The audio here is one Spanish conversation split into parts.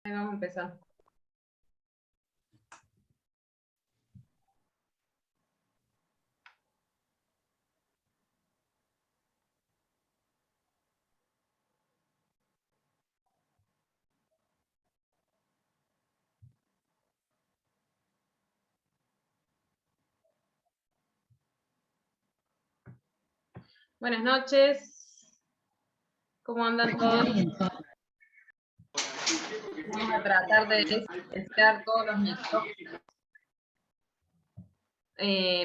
Ahí vamos a empezar. Buenas noches. ¿Cómo andan todos? Vamos a tratar de silenciar todos los micrófonos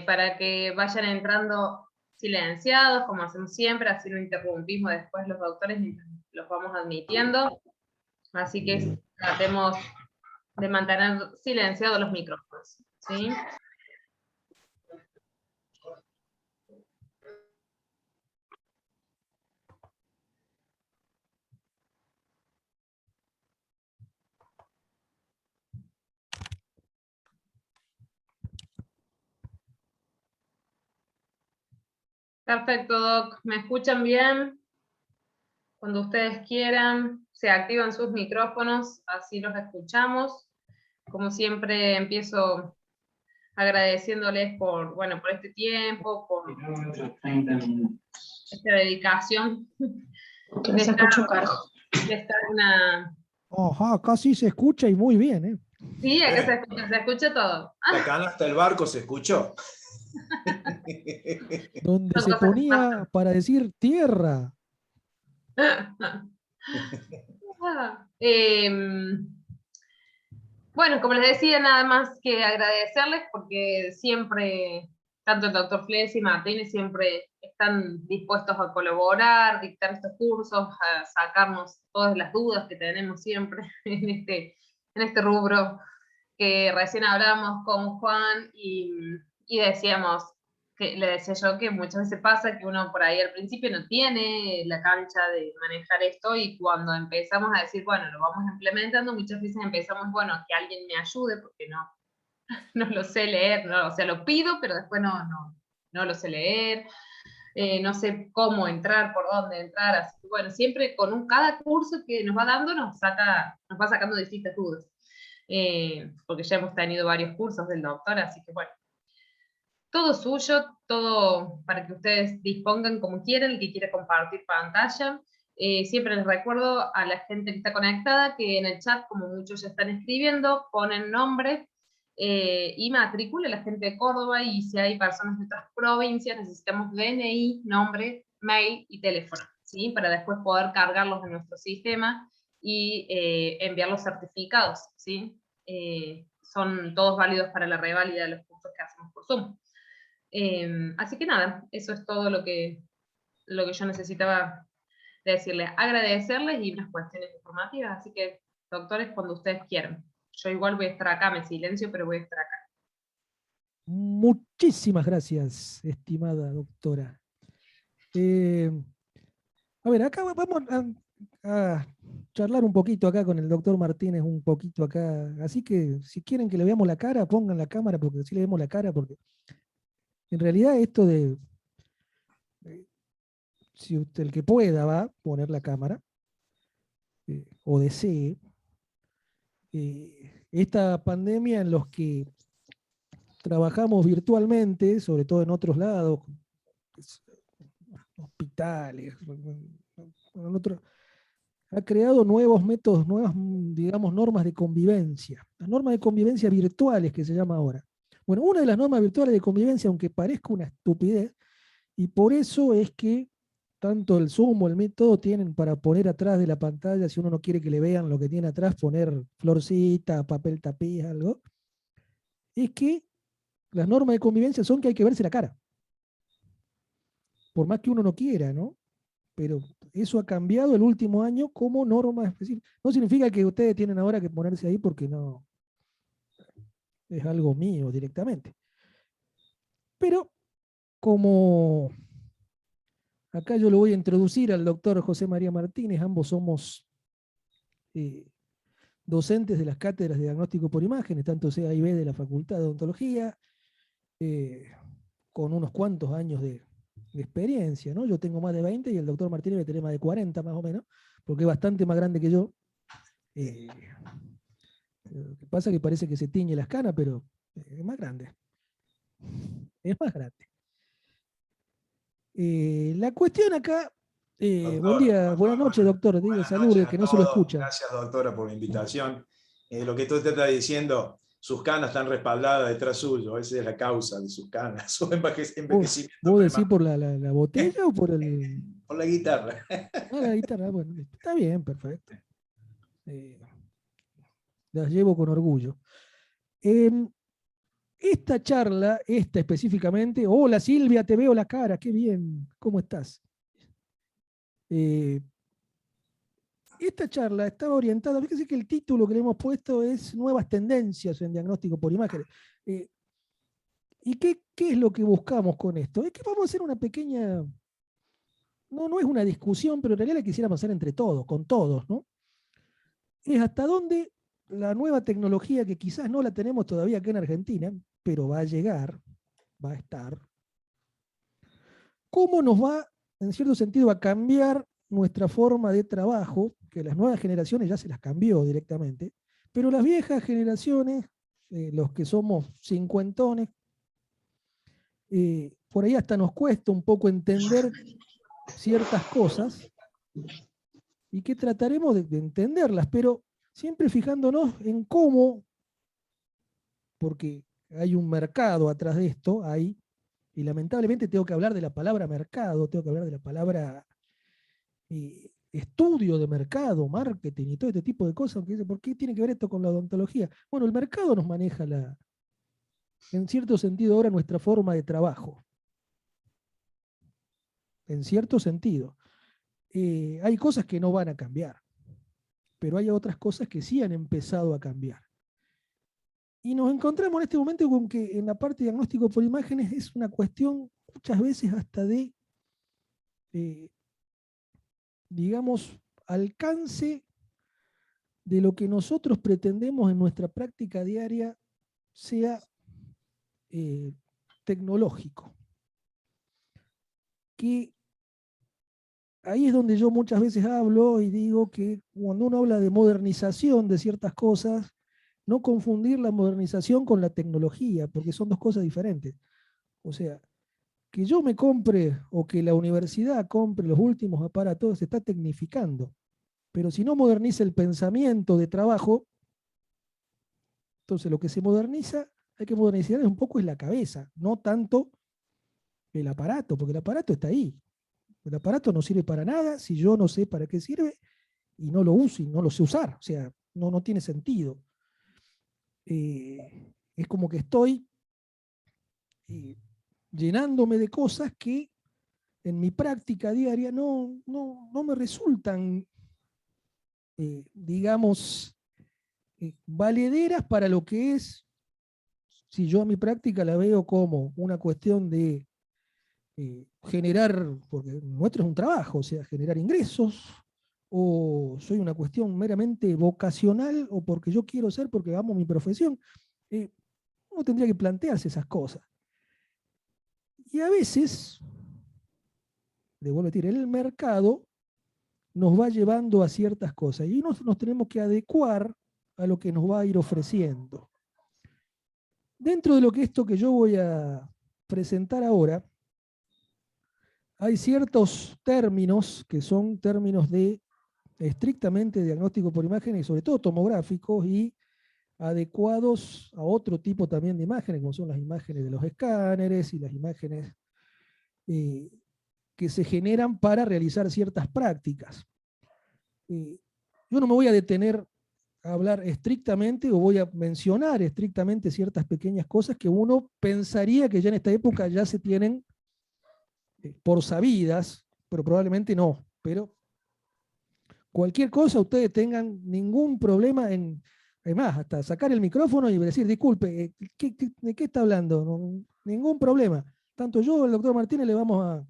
para que vayan entrando silenciados, como hacemos siempre, así no interrumpimos después los doctores y los vamos admitiendo. Así que tratemos de mantener silenciados los micrófonos, ¿sí? Perfecto, Doc. ¿Me escuchan bien? Cuando ustedes quieran, se activan sus micrófonos, así los escuchamos. Como siempre, empiezo agradeciéndoles por este tiempo, por esta dedicación Que no se escucha un carajo. de estar una... Ajá, casi se escucha y muy bien, ¿eh? Sí, acá se escucha todo. Acá hasta el barco se escuchó. Donde se ponía para decir tierra. Bueno, como les decía, nada más que agradecerles porque siempre, tanto el doctor Fles y Martínez siempre están dispuestos a colaborar, dictar estos cursos, a sacarnos todas las dudas que tenemos siempre en este rubro que recién hablamos con Juan y decíamos, que le decía yo que muchas veces pasa que uno por ahí al principio no tiene la cancha de manejar esto y cuando empezamos a decir, bueno, lo vamos implementando, muchas veces empezamos, bueno, que alguien me ayude porque no lo sé leer, no, o sea, lo pido, pero después no lo sé leer, no sé cómo entrar, por dónde entrar, así que bueno, siempre con cada curso que nos va dando nos va sacando distintas dudas. Porque ya hemos tenido varios cursos del doctor, así que bueno, todo suyo, todo para que ustedes dispongan como quieran, el que quiera compartir pantalla. Siempre les recuerdo a la gente que está conectada que en el chat, como muchos ya están escribiendo, ponen nombre y matrícula, la gente de Córdoba, y si hay personas de otras provincias, necesitamos DNI, nombre, mail y teléfono, ¿sí? Para después poder cargarlos en nuestro sistema y enviar los certificados, ¿sí? Son todos válidos para la reválida de los cursos que hacemos por Zoom. Así que nada, eso es todo lo que yo necesitaba decirles. Agradecerles y unas cuestiones informativas, así que, doctores, cuando ustedes quieran. Yo igual voy a estar acá, me silencio, pero voy a estar acá. Muchísimas gracias, estimada doctora. A ver, acá vamos a charlar un poquito acá con el doctor Martínez, un poquito acá. Así que si quieren que le veamos la cara, pongan la cámara, porque así le vemos la cara, porque en realidad esto si usted, el que pueda, va a poner la cámara, o desee, esta pandemia en los que trabajamos virtualmente, sobre todo en otros lados, pues, hospitales, ha creado nuevos métodos, nuevas, digamos, normas de convivencia. Las normas de convivencia virtuales que se llama ahora. Bueno, una de las normas virtuales de convivencia, aunque parezca una estupidez, y por eso es que tanto el Zoom o el Meet, todo tienen para poner atrás de la pantalla, si uno no quiere que le vean lo que tiene atrás, poner florcita, papel tapiz, algo, es que las normas de convivencia son que hay que verse la cara. Por más que uno no quiera, ¿no? Pero eso ha cambiado el último año como norma específica. No significa que ustedes tienen ahora que ponerse ahí porque no es algo mío directamente. Pero como acá yo lo voy a introducir al doctor José María Martínez, ambos somos docentes de las cátedras de diagnóstico por imágenes, tanto C, A y B de la Facultad de Odontología, con unos cuantos años de experiencia, ¿no? Yo tengo más de 20 y el doctor Martínez debe tener más de 40 más o menos, porque es bastante más grande que yo. Lo que pasa es que parece que se tiñe las canas, pero es más grande. Es más grande. La cuestión acá, Doctor, buen día, doctor, buenas noches, doctor. Diga, buenas salude, noches que a no se lo todos. escucha. Gracias, doctora, por la invitación. Lo que usted está diciendo, sus canas están respaldadas detrás suyo. Esa es la causa de sus canas, su envejecimiento ¿Vos decís prematuro. por la botella o por el...? Por la guitarra. Ah, la guitarra, bueno, listo. Está bien, perfecto. Las llevo con orgullo. Esta charla, esta específicamente, hola Silvia, te veo la cara, qué bien, ¿cómo estás? Esta charla estaba orientada, fíjese que el título que le hemos puesto es Nuevas tendencias en diagnóstico por imágenes. ¿Y qué es lo que buscamos con esto? Es que vamos a hacer una pequeña, no es una discusión, pero en realidad la quisiéramos hacer entre todos, con todos, ¿no? Es hasta dónde la nueva tecnología, que quizás no la tenemos todavía acá en Argentina, pero va a llegar, va a estar, cómo nos va, en cierto sentido, a cambiar nuestra forma de trabajo, que las nuevas generaciones ya se las cambió directamente, pero las viejas generaciones, los que somos cincuentones, por ahí hasta nos cuesta un poco entender ciertas cosas y que trataremos de entenderlas, pero siempre fijándonos en cómo, porque hay un mercado atrás de esto, y lamentablemente tengo que hablar de la palabra mercado, tengo que hablar de la palabra estudio de mercado, marketing y todo este tipo de cosas, aunque dice, ¿por qué tiene que ver esto con la odontología? Bueno, el mercado nos maneja en cierto sentido ahora nuestra forma de trabajo. En cierto sentido. Hay cosas que no van a cambiar, pero hay otras cosas que sí han empezado a cambiar. Y nos encontramos en este momento con que en la parte de diagnóstico por imágenes es una cuestión muchas veces hasta de, digamos, alcance de lo que nosotros pretendemos en nuestra práctica diaria sea tecnológico. Que ahí es donde yo muchas veces hablo y digo que cuando uno habla de modernización de ciertas cosas, no confundir la modernización con la tecnología, porque son dos cosas diferentes. O sea, que yo me compre o que la universidad compre los últimos aparatos se está tecnificando. Pero si no moderniza el pensamiento de trabajo, entonces lo que se moderniza, hay que modernizar un poco es la cabeza, no tanto el aparato, porque el aparato está ahí. El aparato no sirve para nada si yo no sé para qué sirve y no lo uso y no lo sé usar. O sea, no tiene sentido. Es como que estoy llenándome de cosas que en mi práctica diaria no me resultan, digamos, valederas para lo que es, si yo a mi práctica la veo como una cuestión de generar, porque nuestro es un trabajo, o sea, generar ingresos, o soy una cuestión meramente vocacional, o porque yo quiero ser, porque amo mi profesión. Uno tendría que plantearse esas cosas. Y a veces, le vuelvo a decir, el mercado nos va llevando a ciertas cosas y nos tenemos que adecuar a lo que nos va a ir ofreciendo. Dentro de lo que esto que yo voy a presentar ahora, hay ciertos términos que son términos de estrictamente diagnóstico por imágenes y sobre todo tomográficos y adecuados a otro tipo también de imágenes, como son las imágenes de los escáneres y las imágenes que se generan para realizar ciertas prácticas. Yo no me voy a detener a hablar estrictamente o voy a mencionar estrictamente ciertas pequeñas cosas que uno pensaría que ya en esta época ya se tienen por sabidas, pero probablemente no. Pero cualquier cosa ustedes tengan ningún problema en, además, hasta sacar el micrófono y decir, disculpe, ¿de qué está hablando? No, ningún problema. Tanto yo o el doctor Martínez le vamos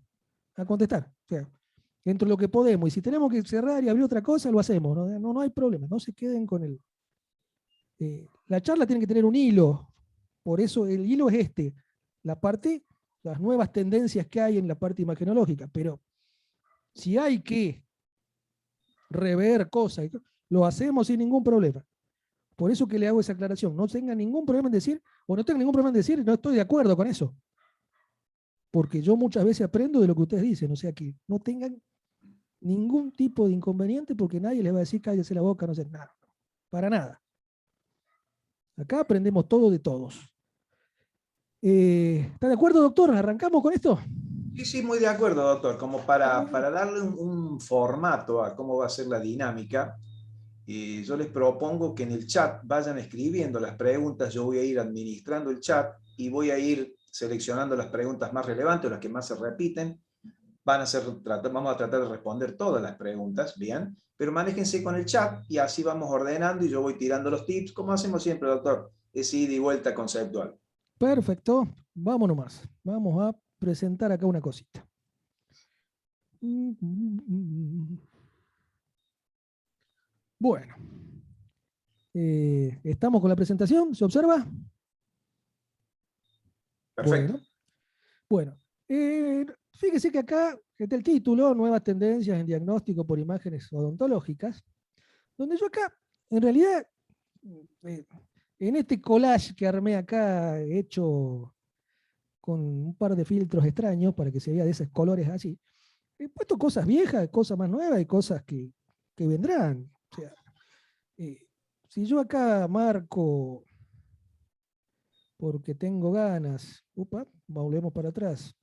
a contestar. O sea, dentro de lo que podemos. Y si tenemos que cerrar y abrir otra cosa, lo hacemos. No hay problema. No se queden con el... la charla tiene que tener un hilo. Por eso el hilo es las nuevas tendencias que hay en la parte imagenológica. Pero si hay que rever cosas, Lo hacemos sin ningún problema. Por eso que le hago esa aclaración. No tengan ningún problema en decir, o no tengan ningún problema en decir, no estoy de acuerdo con eso. Porque yo muchas veces aprendo de lo que ustedes dicen. O sea que no tengan ningún tipo de inconveniente porque nadie les va a decir cállese la boca, no sé nada. Para nada. Acá aprendemos todo de todos. ¿Está de acuerdo, doctor? ¿Arrancamos con esto? Sí, sí, muy de acuerdo, doctor. Como para darle un formato a cómo va a ser la dinámica, yo les propongo que en el chat vayan escribiendo las preguntas. Yo voy a ir administrando el chat y voy a ir seleccionando las preguntas más relevantes, las que más se repiten. Vamos a tratar de responder todas las preguntas, bien, pero manéjense con el chat y así vamos ordenando y yo voy tirando los tips, como hacemos siempre, doctor. Es ida y vuelta conceptual. Perfecto. Vamos nomás. Vamos a presentar acá una cosita. Bueno. ¿Estamos con la presentación? ¿Se observa? Perfecto. Bueno, fíjese que acá está el título, Nuevas tendencias en diagnóstico por imágenes odontológicas, donde yo acá, en realidad, en este collage que armé acá, hecho con un par de filtros extraños para que se vea de esos colores así, he puesto cosas viejas, cosas más nuevas y cosas que vendrán. O sea, si yo acá marco, porque tengo ganas, volvemos para atrás,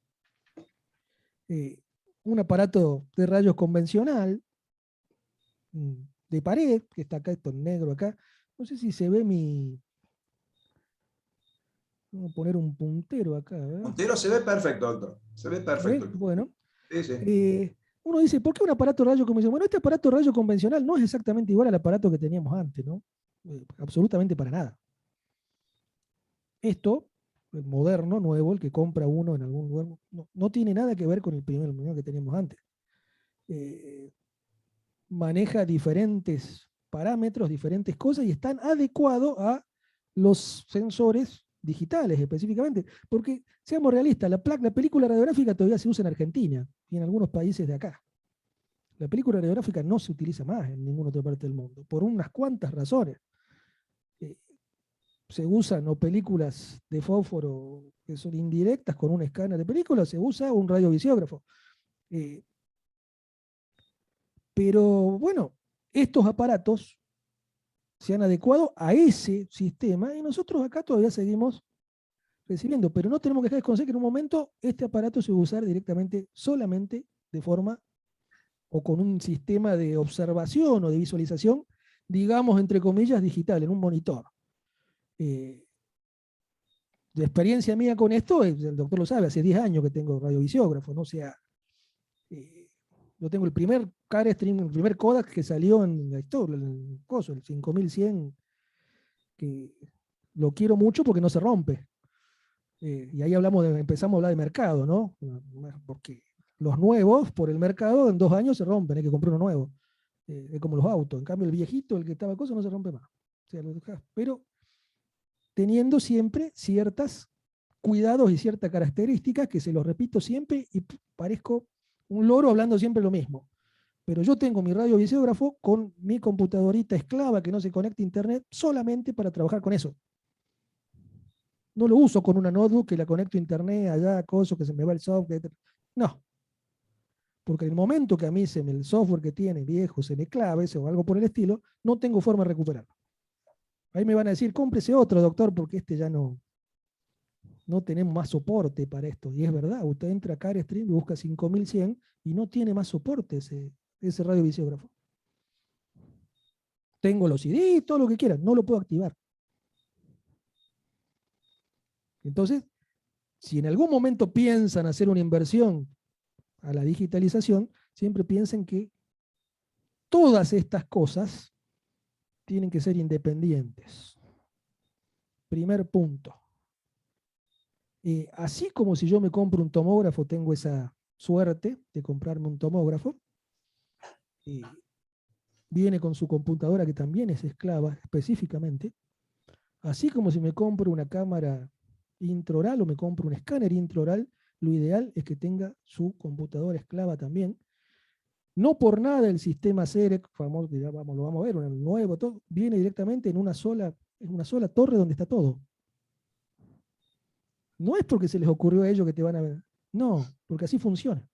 un aparato de rayos convencional, de pared, que está acá, esto en negro acá, no sé si se ve vamos a poner un puntero acá. Puntero se ve perfecto, doctor. Se ve perfecto. Bueno, sí, sí. Uno dice, ¿por qué un aparato de rayo convencional? Bueno, este aparato de rayo convencional no es exactamente igual al aparato que teníamos antes, ¿no? Absolutamente para nada. Esto, el moderno, nuevo, el que compra uno en algún lugar, no tiene nada que ver con el primero que teníamos antes. Maneja diferentes parámetros, diferentes cosas y están adecuados a los sensores digitales específicamente. Porque, seamos realistas, la película radiográfica todavía se usa en Argentina y en algunos países de acá. La película radiográfica no se utiliza más en ninguna otra parte del mundo, por unas cuantas razones. Se usan o películas de fósforo que son indirectas con un escáner de película, se usa un radiovisiógrafo. Pero bueno, estos aparatos se han adecuado a ese sistema y nosotros acá todavía seguimos recibiendo, pero no tenemos que dejar de conocer que en un momento este aparato se va a usar directamente, solamente de forma o con un sistema de observación o de visualización, digamos, entre comillas, digital, en un monitor. De experiencia mía con esto, el doctor lo sabe, hace 10 años que tengo radiovisiógrafo, ¿no? O sea, yo tengo el primer Carestream, el primer Kodak que salió en la historia, el 5100, que lo quiero mucho porque no se rompe. Y ahí empezamos a hablar de mercado, ¿no? Porque los nuevos, por el mercado, en 2 años se rompen, hay que comprar uno nuevo. Es como los autos. En cambio, el viejito, el que estaba cosa, no se rompe más. O sea, pero teniendo siempre ciertos cuidados y ciertas características que se los repito siempre y parezco un loro hablando siempre lo mismo. Pero yo tengo mi radiovisiógrafo con mi computadorita esclava que no se conecta a internet solamente para trabajar con eso. No lo uso con una notebook que la conecto a internet, allá, cosas que se me va el software. No. Porque en el momento que a mí el software que tiene viejo se me clave o algo por el estilo, no tengo forma de recuperarlo. Ahí me van a decir, cómprese otro, doctor, porque este ya no tenemos más soporte para esto. Y es verdad, usted entra a Carestream y busca 5100 y no tiene más soporte ese radiovisiógrafo. Tengo los CD, todo lo que quieran, no lo puedo activar. Entonces, si en algún momento piensan hacer una inversión a la digitalización, siempre piensen que todas estas cosas tienen que ser independientes. Primer punto. Así como si yo me compro un tomógrafo, tengo esa suerte de comprarme un tomógrafo, viene con su computadora que también es esclava específicamente, así como si me compro una cámara intraoral o me compro un escáner intraoral, lo ideal es que tenga su computadora esclava también. No por nada el sistema CEREC, famoso, que ya lo vamos a ver, un nuevo, todo, viene directamente en una sola torre donde está todo. No es porque se les ocurrió a ellos que te van a ver. No, porque así funciona.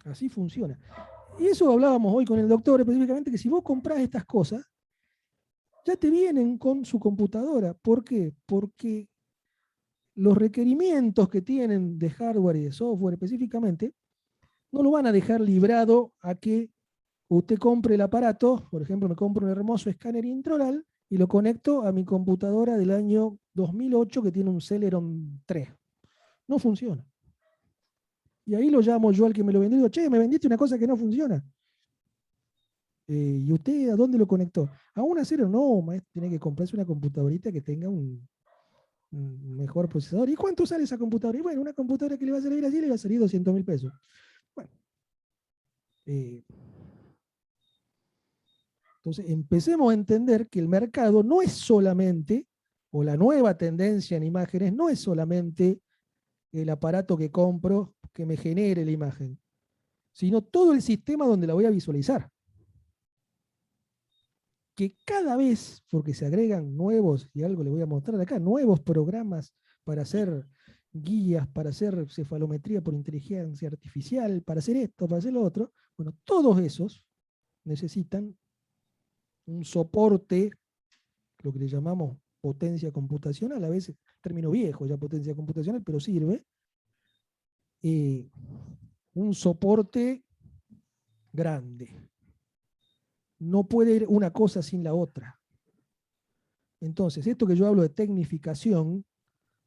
Así funciona. Y eso hablábamos hoy con el doctor específicamente, que si vos comprás estas cosas, ya te vienen con su computadora. ¿Por qué? Porque los requerimientos que tienen de hardware y de software específicamente, no lo van a dejar librado a que usted compre el aparato. Por ejemplo, me compro un hermoso escáner intraoral y lo conecto a mi computadora del año 2008 que tiene un Celeron 3. No funciona. Y ahí lo llamo yo al que me lo vendió y digo, che, me vendiste una cosa que no funciona. ¿Y usted a dónde lo conectó? A una Celeron. No, maestro, tiene que comprarse una computadorita que tenga un mejor procesador. ¿Y cuánto sale esa computadora? Y bueno, una computadora que le va a salir así le va a salir 200.000 pesos. Bueno. Entonces, empecemos a entender que el mercado no es solamente, o la nueva tendencia en imágenes, no es solamente el aparato que compro que me genere la imagen, sino todo el sistema donde la voy a visualizar. Que cada vez, porque se agregan nuevos, y algo le voy a mostrar acá, nuevos programas para hacer guías, para hacer cefalometría por inteligencia artificial, para hacer esto, para hacer lo otro, bueno, todos esos necesitan un soporte, lo que le llamamos potencia computacional, a veces término viejo ya potencia computacional, pero sirve, un soporte grande. No puede ir una cosa sin la otra. Entonces, esto que yo hablo de tecnificación,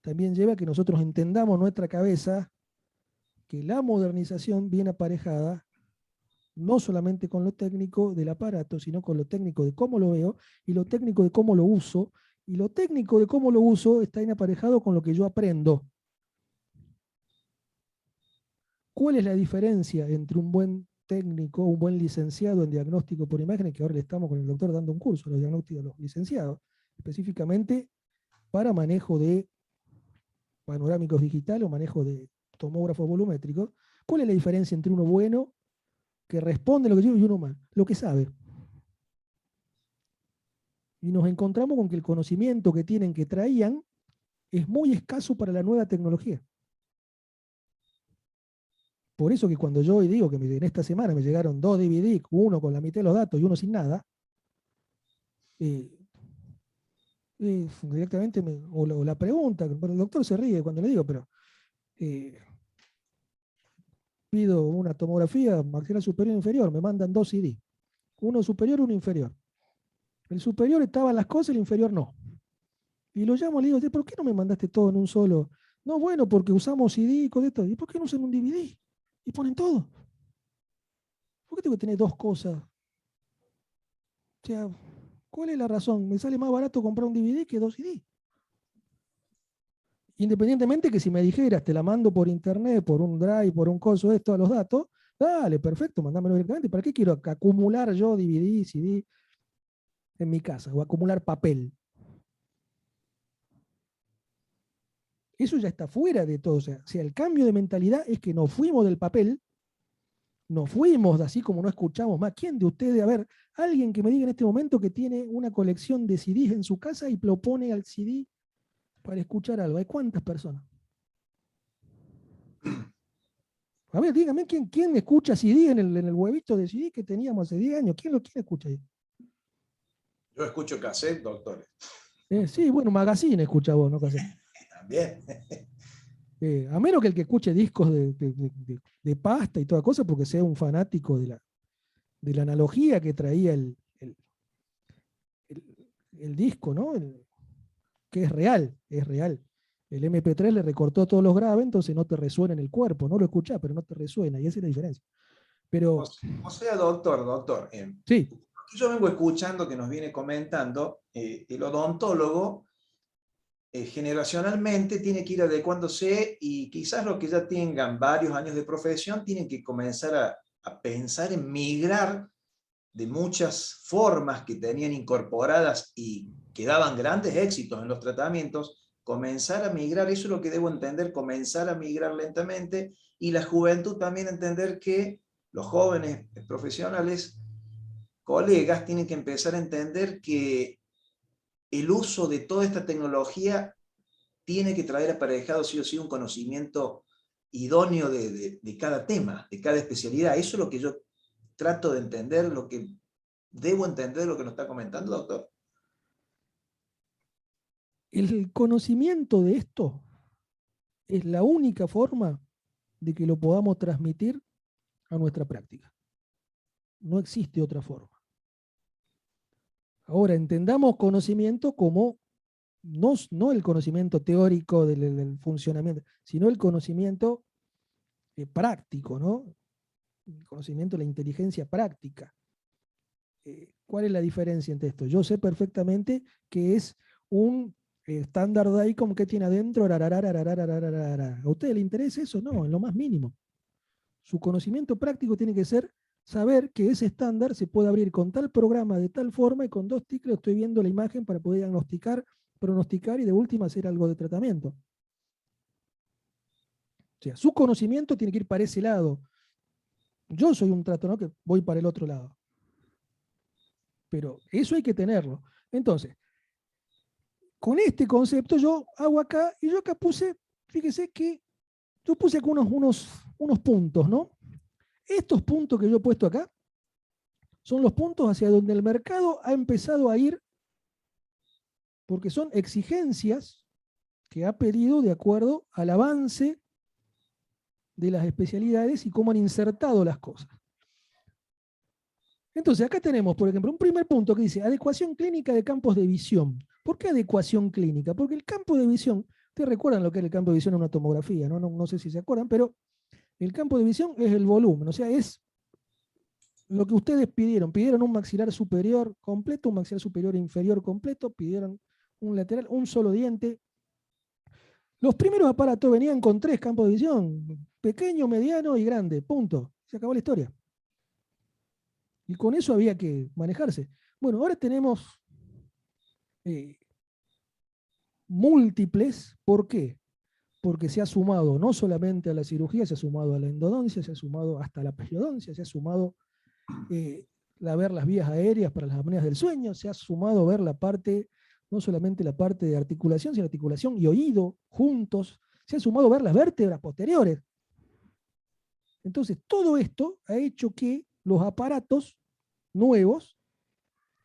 también lleva a que nosotros entendamos nuestra cabeza que la modernización viene aparejada no solamente con lo técnico del aparato, sino con lo técnico de cómo lo veo, y lo técnico de cómo lo uso, y lo técnico de cómo lo uso está aparejado con lo que yo aprendo. ¿Cuál es la diferencia entre un buen técnico, un buen licenciado en diagnóstico por imágenes, que ahora le estamos con el doctor dando un curso, los diagnósticos de los licenciados, específicamente para manejo de panorámicos digitales o manejo de tomógrafos volumétricos? ¿Cuál es la diferencia entre uno bueno, que responde a lo que yo digo, y uno mal? Lo que sabe. Y nos encontramos con que el conocimiento que tienen, que traían, es muy escaso para la nueva tecnología. Por eso que cuando yo hoy digo que en esta semana me llegaron 2 DVD, uno con la mitad de los datos y uno sin nada, directamente o la pregunta, bueno, el doctor se ríe cuando le digo, pero pido una tomografía maxilar superior e inferior, me mandan 2 CD, uno superior, uno inferior. El superior estaban las cosas, el inferior no. Y lo llamo y le digo, ¿por qué no me mandaste todo en un solo? No, bueno, porque usamos CD y cosas de esto. ¿Y por qué no usan un DVD? Y ponen todo. ¿Por qué tengo que tener 2 cosas? O sea, ¿cuál es la razón? Me sale más barato comprar un DVD que 2 CD. Independientemente que si me dijeras, te la mando por internet, por un drive, por un coso, esto a los datos, dale, perfecto, mándamelo directamente. ¿Para qué quiero acumular yo DVD, CD en mi casa? O acumular papel. Eso ya está fuera de todo. O sea, el cambio de mentalidad es que nos fuimos del papel, nos fuimos así como no escuchamos más. ¿Quién de ustedes, a ver, alguien que me diga en este momento que tiene una colección de CDs en su casa y lo pone al CD para escuchar algo? ¿Hay cuántas personas? A ver, dígame, ¿quién escucha CD en el huevito de CD que teníamos hace 10 años? ¿Quién escucha ahí? Yo escucho cassette, doctores. Sí, bueno, magazine escucha vos, ¿no? Cassette. También. A menos que el que escuche discos de pasta y toda cosa, porque sea un fanático de la analogía que traía el disco, ¿no? Que es real, es real. El MP3 le recortó todos los graves, entonces no te resuena en el cuerpo, no lo escuchás, pero no te resuena, y esa es la diferencia. Pero, o sea, doctor, sí. Yo vengo escuchando que nos viene comentando, el odontólogo generacionalmente tiene que ir adecuándose, y quizás los que ya tengan varios años de profesión tienen que comenzar a pensar en migrar de muchas formas que tenían incorporadas y que daban grandes éxitos en los tratamientos, comenzar a migrar. Eso es lo que debo entender, comenzar a migrar lentamente, y la juventud también entender que los jóvenes profesionales, colegas, tienen que empezar a entender que el uso de toda esta tecnología tiene que traer aparejado sí o sí un conocimiento idóneo de cada tema, de cada especialidad. Eso es lo que yo trato de entender, lo que debo entender, lo que nos está comentando, doctor. El conocimiento de esto es la única forma de que lo podamos transmitir a nuestra práctica. No existe otra forma. Ahora, entendamos conocimiento como no el conocimiento teórico del funcionamiento, sino el conocimiento práctico, ¿no? El conocimiento de la inteligencia práctica. ¿Cuál es la diferencia entre esto? Yo sé perfectamente que es un estándar de ICOM que tiene adentro. ¿A usted le interesa eso? No, en lo más mínimo. Su conocimiento práctico tiene que ser saber que ese estándar se puede abrir con tal programa de tal forma y con 2 tics estoy viendo la imagen para poder diagnosticar, pronosticar y de última hacer algo de tratamiento. O sea, su conocimiento tiene que ir para ese lado. Yo soy un trato, ¿no? Que voy para el otro lado. Pero eso hay que tenerlo. Entonces, con este concepto yo hago acá, y yo acá puse, fíjese que yo puse acá unos puntos, ¿no? Estos puntos que yo he puesto acá son los puntos hacia donde el mercado ha empezado a ir, porque son exigencias que ha pedido de acuerdo al avance de las especialidades y cómo han insertado las cosas. Entonces, acá tenemos, por ejemplo, un primer punto que dice adecuación clínica de campos de visión. ¿Por qué adecuación clínica? Porque el campo de visión, ustedes recuerdan lo que es el campo de visión en una tomografía, ¿no? No sé si se acuerdan, pero el campo de visión es el volumen, o sea, es lo que ustedes pidieron. Pidieron un maxilar superior completo, un maxilar superior e inferior completo, pidieron un lateral, un solo diente. Los primeros aparatos venían con 3 campos de visión, pequeño, mediano y grande, punto. Se acabó la historia. Y con eso había que manejarse. Bueno, ahora tenemos múltiples. ¿Por qué? Porque se ha sumado no solamente a la cirugía, se ha sumado a la endodoncia, se ha sumado hasta la periodoncia, se ha sumado a ver las vías aéreas para las apneas del sueño, se ha sumado a ver la parte, no solamente la parte de articulación, sino articulación y oído juntos, se ha sumado a ver las vértebras posteriores. Entonces, todo esto ha hecho que los aparatos nuevos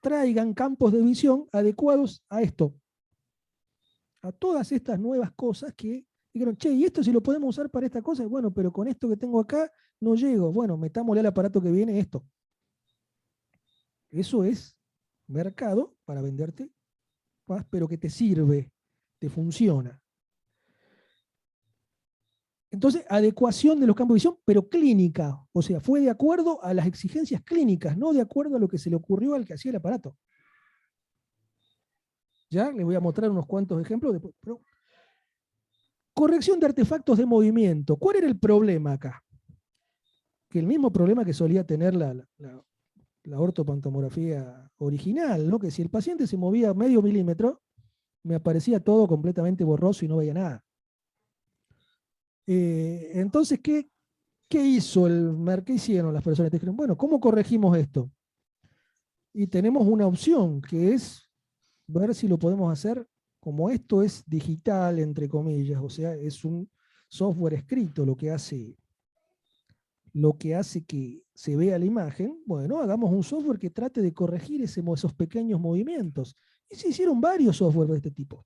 traigan campos de visión adecuados a esto, a todas estas nuevas cosas que dijeron, che, ¿y esto si lo podemos usar para esta cosa? Bueno, pero con esto que tengo acá no llego. Bueno, metámosle al aparato que viene esto. Eso es mercado para venderte, pero que te sirve, te funciona. Entonces, adecuación de los campos de visión, pero clínica. O sea, fue de acuerdo a las exigencias clínicas, no de acuerdo a lo que se le ocurrió al que hacía el aparato. Ya les voy a mostrar unos cuantos ejemplos. Pero corrección de artefactos de movimiento. ¿Cuál era el problema acá? Que el mismo problema que solía tener la ortopantomografía original, ¿no? Que si el paciente se movía medio milímetro, me aparecía todo completamente borroso y no veía nada. Entonces, ¿qué hicieron las personas? Te dijeron, bueno, ¿cómo corregimos esto? Y tenemos una opción que es ver si lo podemos hacer como esto es digital, entre comillas, o sea, es un software escrito lo que hace que se vea la imagen. Bueno, hagamos un software que trate de corregir esos pequeños movimientos. Y se hicieron varios software de este tipo.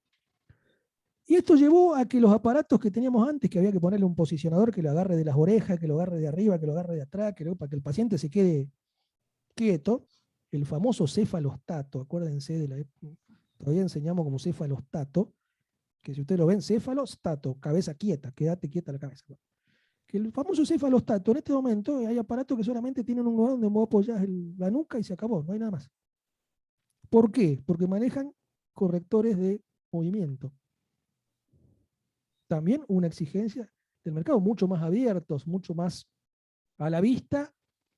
Y esto llevó a que los aparatos que teníamos antes, que había que ponerle un posicionador que lo agarre de las orejas, que lo agarre de arriba, que lo agarre de atrás, para que el paciente se quede quieto, el famoso cefalostato, acuérdense todavía enseñamos como cefalostato, que si ustedes lo ven, cefalostato, cabeza quieta, quédate quieta la cabeza. Que el famoso cefalostato, en este momento hay aparatos que solamente tienen un lugar donde vos apoyás la nuca y se acabó, no hay nada más. ¿Por qué? Porque manejan correctores de movimiento. También una exigencia del mercado, mucho más abiertos, mucho más a la vista,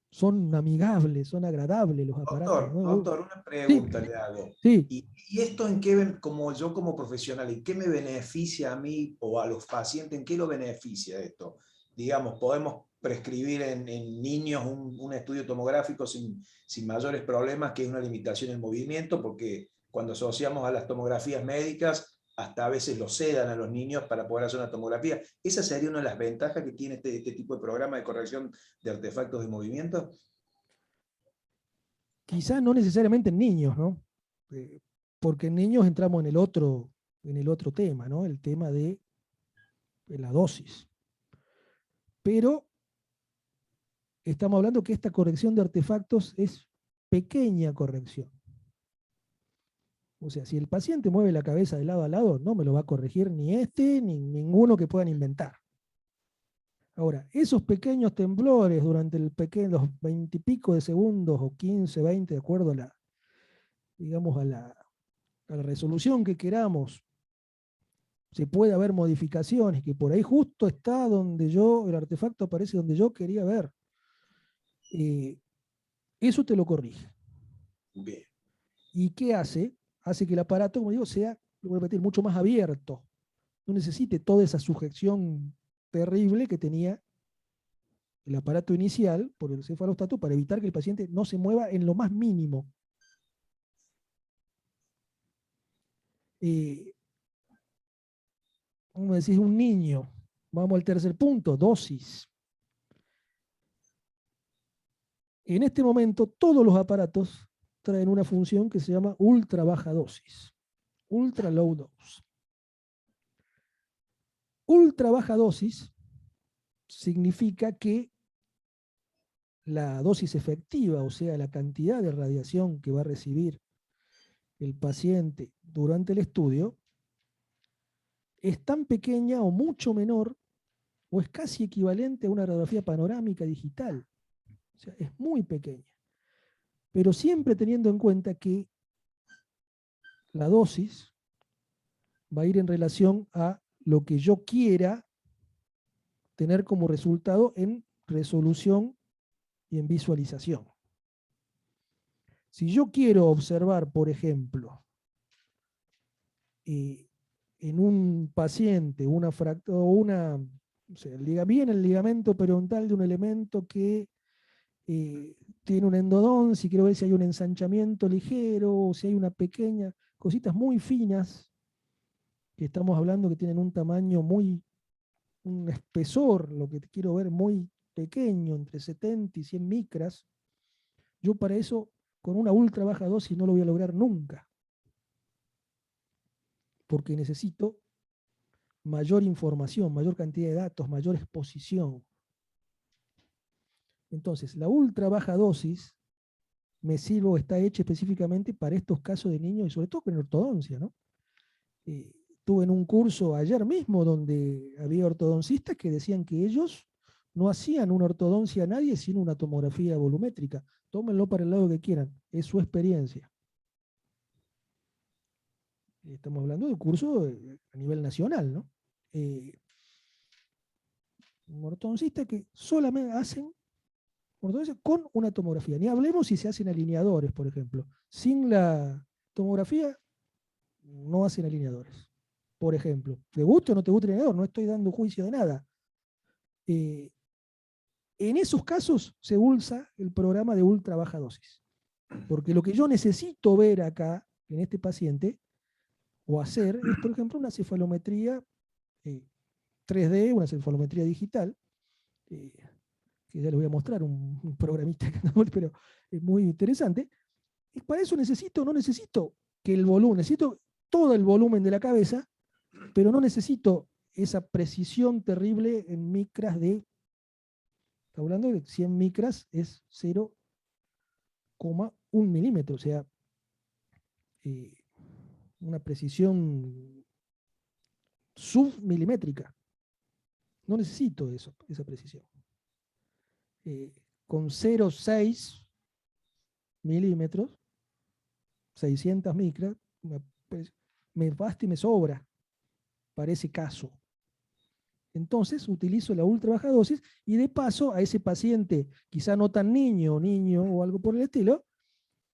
son amigables, son agradables los aparatos. Doctor, una pregunta sí, le hago. Sí. ¿Y esto en qué, como yo como profesional, en qué me beneficia a mí o a los pacientes? ¿En qué lo beneficia esto? Digamos, podemos prescribir en niños un estudio tomográfico sin mayores problemas, que es una limitación en movimiento, porque cuando asociamos a las tomografías médicas, hasta a veces lo sedan a los niños para poder hacer una tomografía. ¿Esa sería una de las ventajas que tiene este tipo de programa de corrección de artefactos de movimiento? Quizá no necesariamente en niños, ¿no? Porque en niños entramos en el otro tema, ¿no? El tema de la dosis. Pero estamos hablando que esta corrección de artefactos es pequeña corrección. O sea, si el paciente mueve la cabeza de lado a lado, no me lo va a corregir ni este ni ninguno que puedan inventar. Ahora, esos pequeños temblores durante los 20 y pico de segundos, o 15, 20, de acuerdo a la, digamos, a la resolución que queramos, se puede haber modificaciones, que por ahí justo está el artefacto aparece donde yo quería ver. Eso te lo corrige. Bien. ¿Y qué hace? Hace que el aparato, como digo, sea, lo voy a repetir, mucho más abierto. No necesite toda esa sujeción terrible que tenía el aparato inicial por el cefalostato para evitar que el paciente no se mueva en lo más mínimo. Como decís, un niño. Vamos al tercer punto, dosis. En este momento, todos los aparatos traen una función que se llama ultra baja dosis. Ultra low dose. Ultra baja dosis significa que la dosis efectiva, o sea, la cantidad de radiación que va a recibir el paciente durante el estudio, es tan pequeña o mucho menor, o es casi equivalente a una radiografía panorámica digital. O sea, es muy pequeña. Pero siempre teniendo en cuenta que la dosis va a ir en relación a lo que yo quiera tener como resultado en resolución y en visualización. Si yo quiero observar, por ejemplo, en un paciente o sea, bien el ligamento periodontal de un elemento que tiene una endodoncia, y quiero ver si hay un ensanchamiento ligero, o si hay una pequeña, cositas muy finas, que estamos hablando que tienen un tamaño un espesor, lo que quiero ver muy pequeño, entre 70 y 100 micras, yo para eso, con una ultra baja dosis no lo voy a lograr nunca, porque necesito mayor información, mayor cantidad de datos, mayor exposición. Entonces, la ultra baja dosis me sirve o está hecha específicamente para estos casos de niños, y sobre todo con ortodoncia, ¿no? Estuve en un curso ayer mismo donde había ortodoncistas que decían que ellos no hacían una ortodoncia a nadie sin una tomografía volumétrica. Tómenlo para el lado que quieran, es su experiencia. Estamos hablando de un curso a nivel nacional, ¿no? Un ortodoncista que solamente hacen ortodoncia con una tomografía. Ni hablemos si se hacen alineadores, por ejemplo. Sin la tomografía no hacen alineadores. Por ejemplo, ¿te gusta o no te gusta el alineador? No estoy dando juicio de nada. En esos casos se usa el programa de ultra baja dosis. Porque lo que yo necesito ver acá, en este paciente, o hacer, es, por ejemplo, una cefalometría 3D, una cefalometría digital, que ya les voy a mostrar un programita, pero es muy interesante. Y para eso no necesito que el volumen, necesito todo el volumen de la cabeza, pero no necesito esa precisión terrible en micras de, está hablando de 100 micras, es 0,1 milímetro, o sea, una precisión submilimétrica. No necesito esa precisión. Con 0,6 milímetros, 600 micras, me basta y me sobra para ese caso. Entonces utilizo la ultra baja dosis y de paso a ese paciente, quizá no tan niño o algo por el estilo,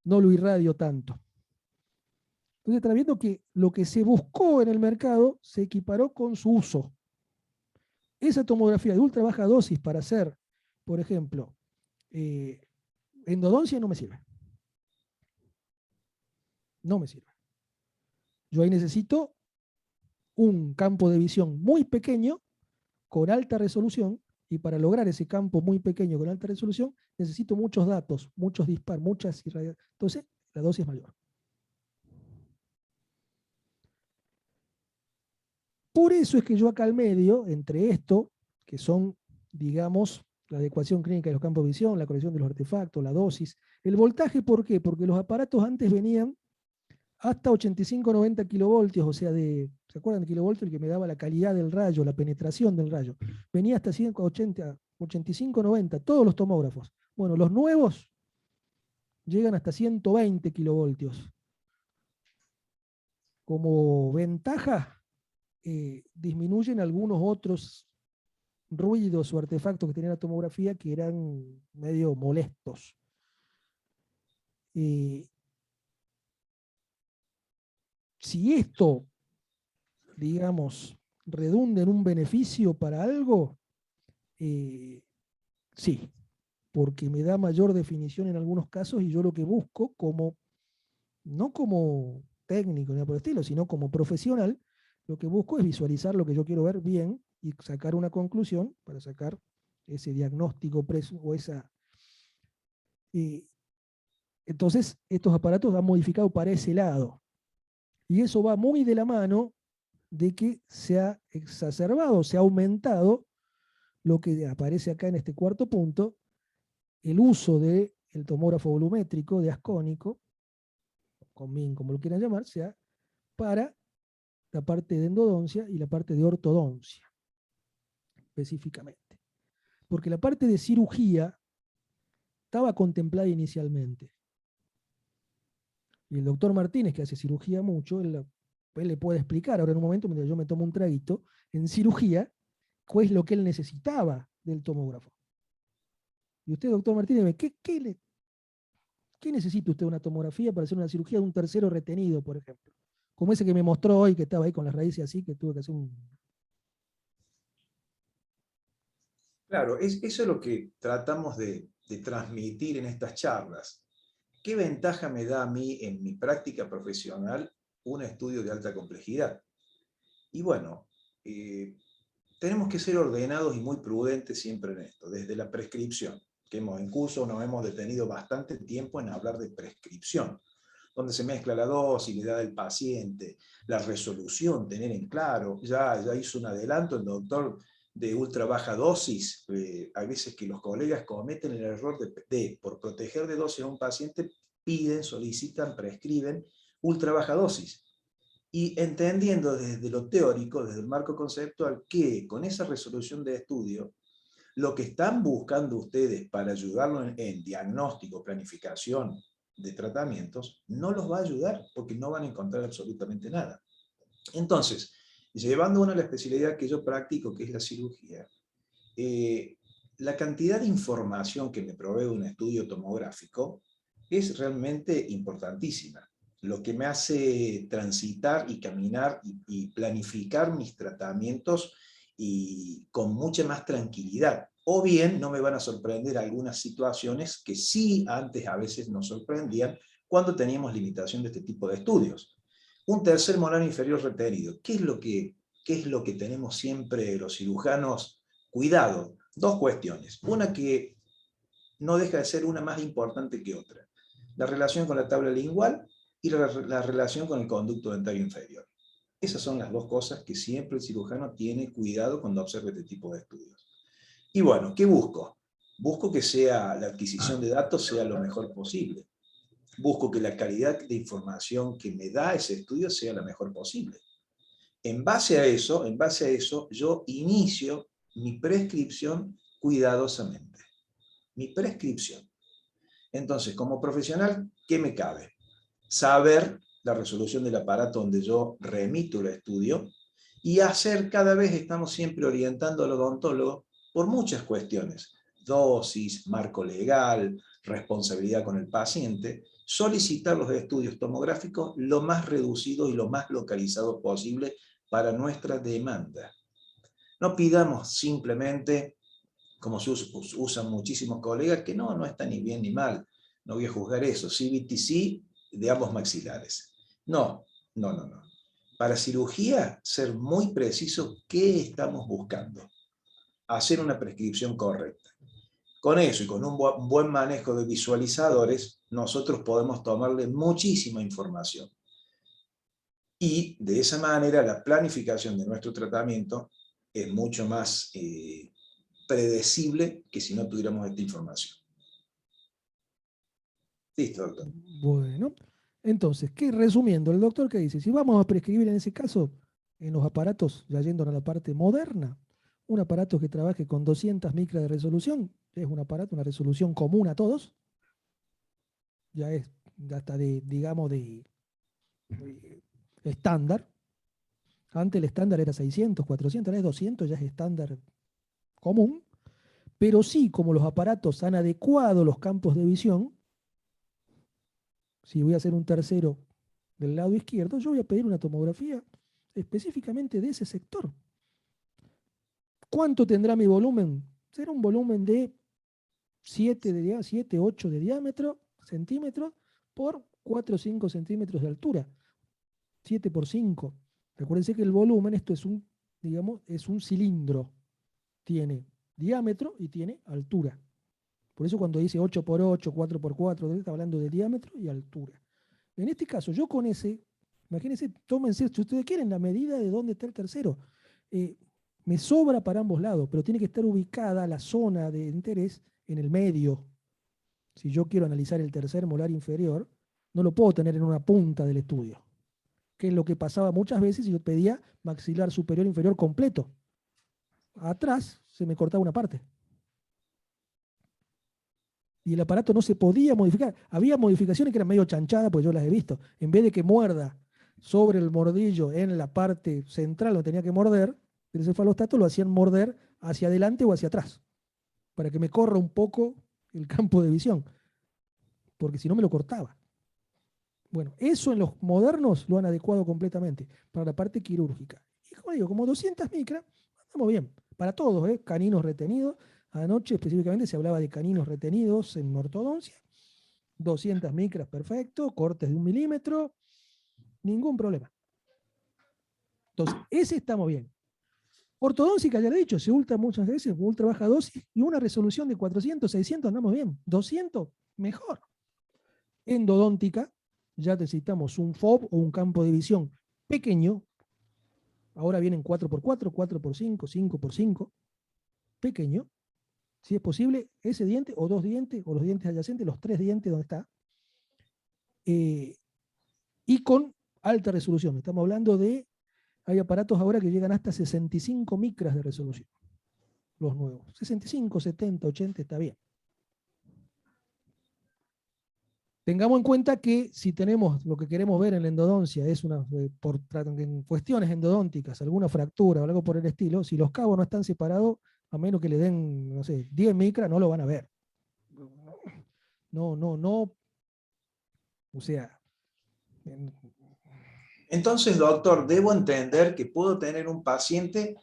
no lo irradio tanto. Entonces están viendo que lo que se buscó en el mercado se equiparó con su uso. Esa tomografía de ultra baja dosis para hacer por ejemplo, endodoncia no me sirve. No me sirve. Yo ahí necesito un campo de visión muy pequeño con alta resolución, y para lograr ese campo muy pequeño con alta resolución necesito muchos datos, muchos disparos, muchas irradiaciones. Entonces la dosis es mayor. Por eso es que yo acá al medio, entre esto, que son, digamos, la adecuación clínica de los campos de visión, la corrección de los artefactos, la dosis, el voltaje, ¿por qué? Porque los aparatos antes venían hasta 85-90 kilovoltios, o sea, ¿se acuerdan de kilovoltios? El que me daba la calidad del rayo, la penetración del rayo. Venía hasta 85-90, todos los tomógrafos. Bueno, los nuevos llegan hasta 120 kilovoltios. Como ventaja, disminuyen algunos otros ruidos o artefactos que tenía la tomografía que eran medio molestos. Si esto, digamos, redunda en un beneficio para algo, sí, porque me da mayor definición en algunos casos, y yo lo que busco no como técnico ni por el estilo, sino como profesional, lo que busco es visualizar lo que yo quiero ver bien y sacar una conclusión para sacar ese diagnóstico o esa... entonces, estos aparatos han modificado para ese lado. Y eso va muy de la mano de que se ha exacerbado, se ha aumentado lo que aparece acá en este cuarto punto, el uso del tomógrafo volumétrico, de ascónico, COMIN, como lo quieran llamar, sea para la parte de endodoncia y la parte de ortodoncia, específicamente. Porque la parte de cirugía estaba contemplada inicialmente. Y el doctor Martínez, que hace cirugía mucho, él le puede explicar ahora en un momento, mientras yo me tomo un traguito, en cirugía, cuál es lo que él necesitaba del tomógrafo. Y usted, doctor Martínez, ¿qué necesita usted una tomografía para hacer una cirugía de un tercero retenido, por ejemplo? Como ese que me mostró hoy, que estaba ahí con las raíces así, que tuve que hacer un... Claro, eso es lo que tratamos de transmitir en estas charlas. ¿Qué ventaja me da a mí en mi práctica profesional un estudio de alta complejidad? Y bueno, tenemos que ser ordenados y muy prudentes siempre en esto, desde la prescripción, que en curso nos hemos detenido bastante tiempo en hablar de prescripción, donde se mezcla la dosis, la edad del paciente, la resolución, tener en claro, ya hizo un adelanto el doctor de ultra baja dosis. Hay veces que los colegas cometen el error de por proteger de dosis a un paciente, piden, solicitan, prescriben ultra baja dosis. Y entendiendo desde lo teórico, desde el marco conceptual, que con esa resolución de estudio, lo que están buscando ustedes para ayudarlo en diagnóstico, planificación de tratamientos, no los va a ayudar, porque no van a encontrar absolutamente nada. Entonces, llevando uno a la especialidad que yo practico, que es la cirugía, la cantidad de información que me provee un estudio tomográfico es realmente importantísima. Lo que me hace transitar y caminar y planificar mis tratamientos y con mucha más tranquilidad. O bien no me van a sorprender algunas situaciones que sí antes a veces nos sorprendían cuando teníamos limitación de este tipo de estudios. Un tercer molar inferior retenido. ¿Qué es lo que tenemos siempre los cirujanos? Cuidado. Dos cuestiones. Una que no deja de ser una más importante que otra. La relación con la tabla lingual y la relación con el conducto dentario inferior. Esas son las dos cosas que siempre el cirujano tiene cuidado cuando observa este tipo de estudios. Y bueno, ¿qué busco? Busco que la adquisición de datos sea lo mejor posible. Busco que la calidad de información que me da ese estudio sea la mejor posible. En base a eso, yo inicio mi prescripción cuidadosamente. Mi prescripción. Entonces, como profesional, ¿qué me cabe? Saber la resolución del aparato donde yo remito el estudio y cada vez estamos siempre orientando al odontólogo por muchas cuestiones. Dosis, marco legal, responsabilidad con el paciente, solicitar los estudios tomográficos lo más reducidos y lo más localizados posible para nuestra demanda. No pidamos simplemente como se usan muchísimos colegas, que no está ni bien ni mal, no voy a juzgar eso, CBTC de ambos maxilares. No. Para cirugía, ser muy preciso qué estamos buscando, hacer una prescripción correcta. Con eso y con un buen manejo de visualizadores, nosotros podemos tomarle muchísima información. Y de esa manera la planificación de nuestro tratamiento es mucho más predecible que si no tuviéramos esta información. Listo, doctor. Bueno, entonces, resumiendo, el doctor que dice, si vamos a prescribir en ese caso, en los aparatos, ya yendo a la parte moderna, un aparato que trabaje con 200 micras de resolución, es un aparato, una resolución común a todos, ya está digamos, de estándar. Antes el estándar era 600, 400, ahora es 200, ya es estándar común, pero sí, como los aparatos han adecuado los campos de visión, si voy a hacer un tercero del lado izquierdo, yo voy a pedir una tomografía específicamente de ese sector. ¿Cuánto tendrá mi volumen? Será un volumen de 7, 8 de diámetro, centímetros, por 4 o 5 centímetros de altura. 7 por 5. Recuérdense que el volumen, esto es es un cilindro. Tiene diámetro y tiene altura. Por eso cuando dice 8 por 8, 4 por 4, está hablando de diámetro y altura. En este caso, yo con ese, imagínense, tómense, si ustedes quieren, la medida de dónde está el tercero. Me sobra para ambos lados, pero tiene que estar ubicada la zona de interés en el medio. Si yo quiero analizar el tercer molar inferior, no lo puedo tener en una punta del estudio, que es lo que pasaba muchas veces si yo pedía maxilar superior inferior completo. Atrás se me cortaba una parte. Y el aparato no se podía modificar. Había modificaciones que eran medio chanchadas, pues yo las he visto. En vez de que muerda sobre el mordillo en la parte central donde tenía que morder, el cefalostato lo hacían morder hacia adelante o hacia atrás, para que me corra un poco el campo de visión, porque si no me lo cortaba. Bueno, eso en los modernos lo han adecuado completamente para la parte quirúrgica. Y como digo, como 200 micras, andamos bien. Para todos, caninos retenidos. Anoche específicamente se hablaba de caninos retenidos en ortodoncia. 200 micras, perfecto. Cortes de 1 milímetro, ningún problema. Entonces, ese estamos bien. Ortodóntica, ya lo he dicho, se ultra muchas veces, ultra baja dosis y una resolución de 400, 600, andamos bien. 200, mejor. Endodóntica, ya necesitamos un FOB o un campo de visión pequeño. Ahora vienen 4x4, 4x5, 5x5. Pequeño. Si es posible, ese diente o 2 dientes, o los dientes adyacentes, los 3 dientes donde está. Y con alta resolución. Estamos hablando de, hay aparatos ahora que llegan hasta 65 micras de resolución. Los nuevos. 65, 70, 80 está bien. Tengamos en cuenta que si tenemos lo que queremos ver en la endodoncia, es en cuestiones endodónticas, alguna fractura o algo por el estilo, si los cabos no están separados, a menos que le den, no sé, 10 micras, no lo van a ver. No. O sea. Entonces, doctor, debo entender que puedo tener un paciente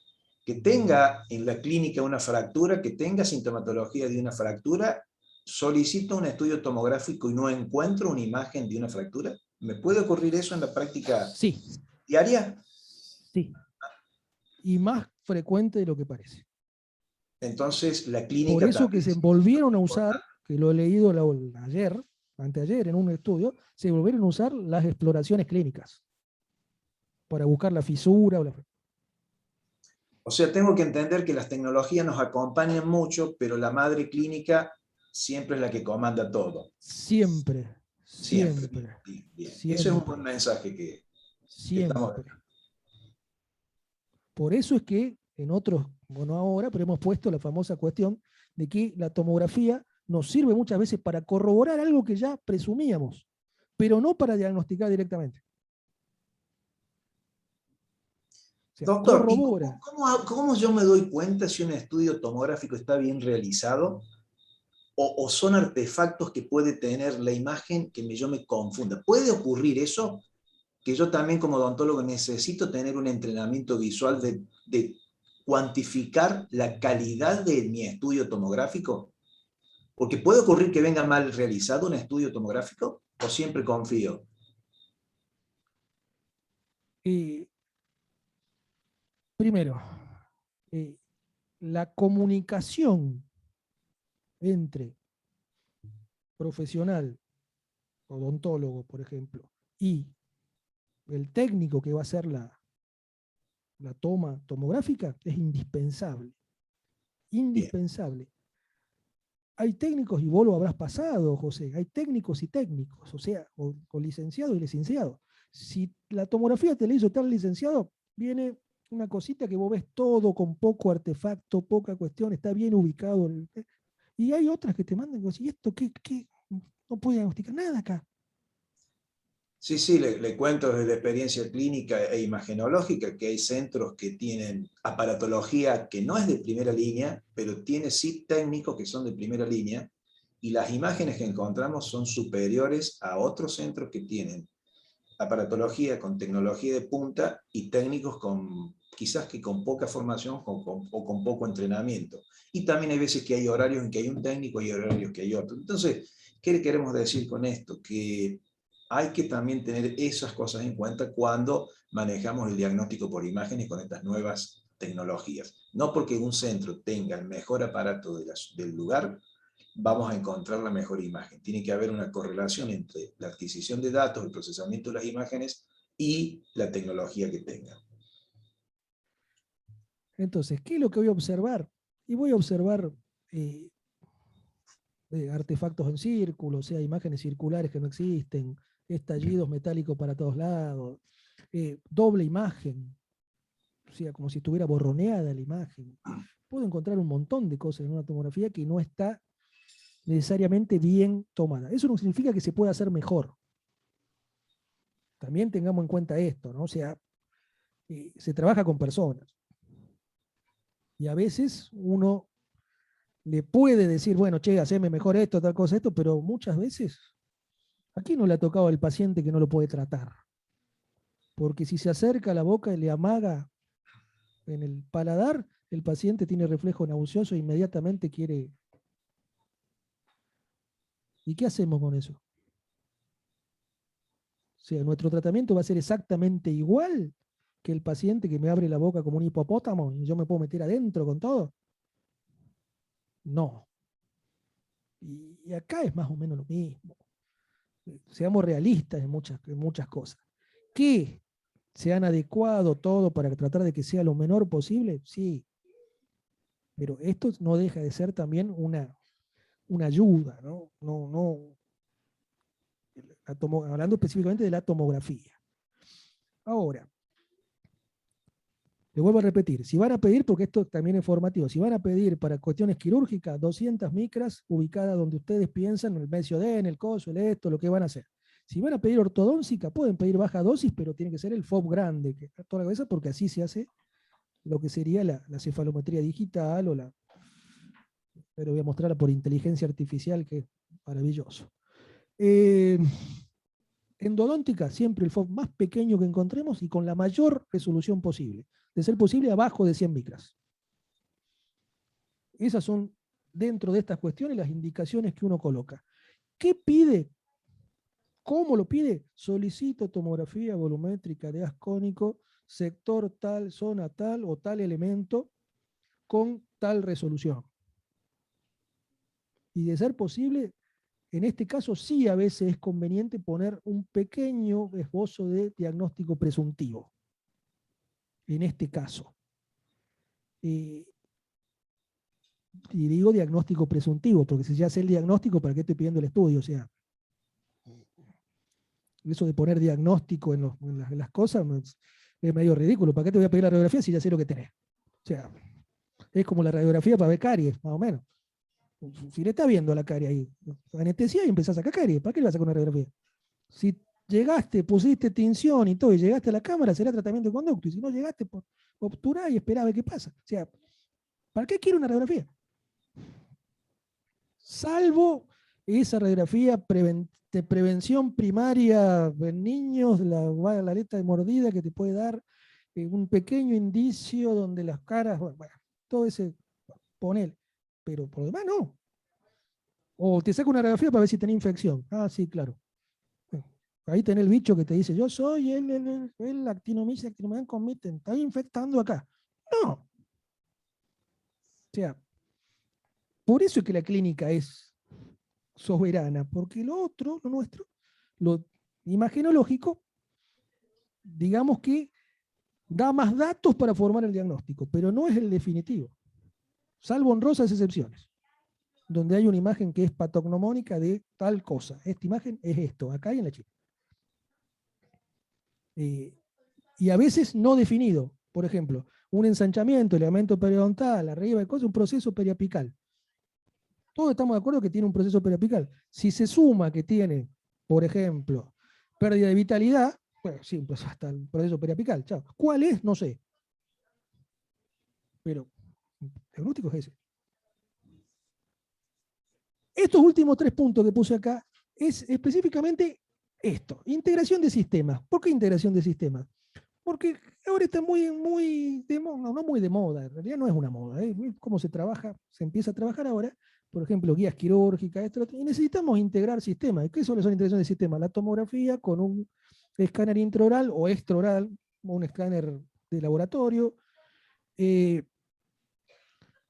que tenga en la clínica una fractura, que tenga sintomatología de una fractura, solicito un estudio tomográfico y no encuentro una imagen de una fractura. ¿Me puede ocurrir eso en la práctica diaria? Sí. Y más frecuente de lo que parece. Entonces, la clínica... Por eso que se volvieron a usar, que lo he leído anteayer en un estudio, se volvieron a usar las exploraciones clínicas para buscar la fisura. O sea, tengo que entender que las tecnologías nos acompañan mucho, pero la madre clínica siempre es la que comanda todo. Siempre. Bien. Siempre. Ese es un buen mensaje que estamos dando. Por eso es que en otros, bueno ahora, pero hemos puesto la famosa cuestión de que la tomografía nos sirve muchas veces para corroborar algo que ya presumíamos, pero no para diagnosticar directamente. O sea, doctor, corrobora. ¿cómo yo me doy cuenta si un estudio tomográfico está bien realizado o son artefactos que puede tener la imagen que yo me confunda? ¿Puede ocurrir eso? Que yo también como odontólogo necesito tener un entrenamiento visual de cuantificar la calidad de mi estudio tomográfico? Porque puede ocurrir que venga mal realizado un estudio tomográfico, o siempre confío. Primero, la comunicación entre profesional, odontólogo, por ejemplo, y el técnico que va a hacer la toma tomográfica es indispensable. Indispensable. Bien. Hay técnicos, y vos lo habrás pasado, José, hay técnicos y técnicos, o sea, o licenciado y licenciado. Si la tomografía te la hizo tal licenciado, viene una cosita que vos ves todo con poco artefacto, poca cuestión, está bien ubicado. Y hay otras que te mandan cosas, ¿y esto qué? No puede diagnosticar nada acá. Sí, sí, le cuento desde la experiencia clínica e imagenológica que hay centros que tienen aparatología que no es de primera línea, pero tiene sí técnicos que son de primera línea, y las imágenes que encontramos son superiores a otros centros que tienen aparatología con tecnología de punta y técnicos quizás que con poca formación o con poco entrenamiento. Y también hay veces que hay horarios en que hay un técnico y horarios que hay otro. Entonces, ¿qué queremos decir con esto? Que hay que también tener esas cosas en cuenta cuando manejamos el diagnóstico por imágenes con estas nuevas tecnologías. No porque un centro tenga el mejor aparato del lugar, vamos a encontrar la mejor imagen. Tiene que haber una correlación entre la adquisición de datos, el procesamiento de las imágenes y la tecnología que tenga. Entonces, ¿qué es lo que voy a observar? Y voy a observar artefactos en círculo, o sea, imágenes circulares que no existen, estallidos metálicos para todos lados, doble imagen, o sea, como si estuviera borroneada la imagen. Puedo encontrar un montón de cosas en una tomografía que no está necesariamente bien tomada. Eso no significa que se pueda hacer mejor. También tengamos en cuenta esto, ¿no? O sea, se trabaja con personas. Y a veces uno le puede decir, bueno, che, haceme mejor esto, tal cosa, esto, pero muchas veces aquí no le ha tocado al paciente que no lo puede tratar. Porque si se acerca a la boca y le amaga en el paladar, el paciente tiene reflejo nauseoso e inmediatamente quiere. ¿Y qué hacemos con eso? O sea, nuestro tratamiento va a ser exactamente igual que el paciente que me abre la boca como un hipopótamo y yo me puedo meter adentro con todo. No. Y acá es más o menos lo mismo. Seamos realistas en muchas cosas. ¿Que se han adecuado todo para tratar de que sea lo menor posible? Sí. Pero esto no deja de ser también una ayuda, ¿no? Hablando específicamente de la tomografía. Ahora, le vuelvo a repetir, si van a pedir, porque esto también es formativo, si van a pedir para cuestiones quirúrgicas 200 micras ubicadas donde ustedes piensan, en el MCOD, en el coso, el esto, lo que van a hacer. Si van a pedir ortodóntica, pueden pedir baja dosis, pero tiene que ser el FOB grande, que está toda la cabeza, porque así se hace lo que sería la cefalometría digital pero voy a mostrarla por inteligencia artificial, que es maravilloso. Endodóntica, siempre el FOB más pequeño que encontremos y con la mayor resolución posible. De ser posible, abajo de 100 micras. Esas son, dentro de estas cuestiones, las indicaciones que uno coloca. ¿Qué pide? ¿Cómo lo pide? Solicito tomografía volumétrica de haz cónico, sector tal, zona tal o tal elemento con tal resolución. Y de ser posible, en este caso sí a veces es conveniente poner un pequeño esbozo de diagnóstico presuntivo. En este caso. Y digo diagnóstico presuntivo, porque si ya sé el diagnóstico, ¿para qué estoy pidiendo el estudio? O sea, eso de poner diagnóstico en las cosas es medio ridículo. ¿Para qué te voy a pedir la radiografía si ya sé lo que tenés? O sea, es como la radiografía para ver caries, más o menos. Si le está viendo la carie ahí, anestesia y empezás a sacar caries, ¿para qué le vas a sacar una radiografía? Si llegaste, pusiste tinción y todo, y llegaste a la cámara, será tratamiento de conducto. Y si no llegaste, obturá y esperá a ver qué pasa. O sea, ¿para qué quiero una radiografía? Salvo esa radiografía de prevención primaria en niños, la aleta de mordida que te puede dar un pequeño indicio donde las caras, bueno, todo ese, ponele, pero por lo demás no. O te saca una radiografía para ver si tenés infección. Ah, sí, claro. Bueno, ahí tenés el bicho que te dice, yo soy el actinomyces actinomyces committent, está infectando acá. No. O sea, por eso es que la clínica es soberana, porque lo otro, lo nuestro, lo imagenológico, digamos que da más datos para formar el diagnóstico, pero no es el definitivo, salvo honrosas excepciones, donde hay una imagen que es patognomónica de tal cosa. Esta imagen es esto, acá y en la chica. Y a veces no definido. Por ejemplo, un ensanchamiento, el ligamento periodontal, arriba de cosas, un proceso periapical. Todos estamos de acuerdo que tiene un proceso periapical. Si se suma que tiene, por ejemplo, pérdida de vitalidad, bueno, sí, pues hasta el proceso periapical. Chao. ¿Cuál es? No sé. Pero el diagnóstico es ese. Estos últimos 3 puntos que puse acá es específicamente esto, integración de sistemas. ¿Por qué integración de sistemas? Porque ahora está muy de moda, no muy de moda, en realidad no es una moda, ¿eh? Cómo se trabaja, se empieza a trabajar ahora, por ejemplo, guías quirúrgicas, esto, y necesitamos integrar sistemas. ¿Qué son integraciones de sistemas? La tomografía con un escáner intraoral o extraoral, un escáner de laboratorio,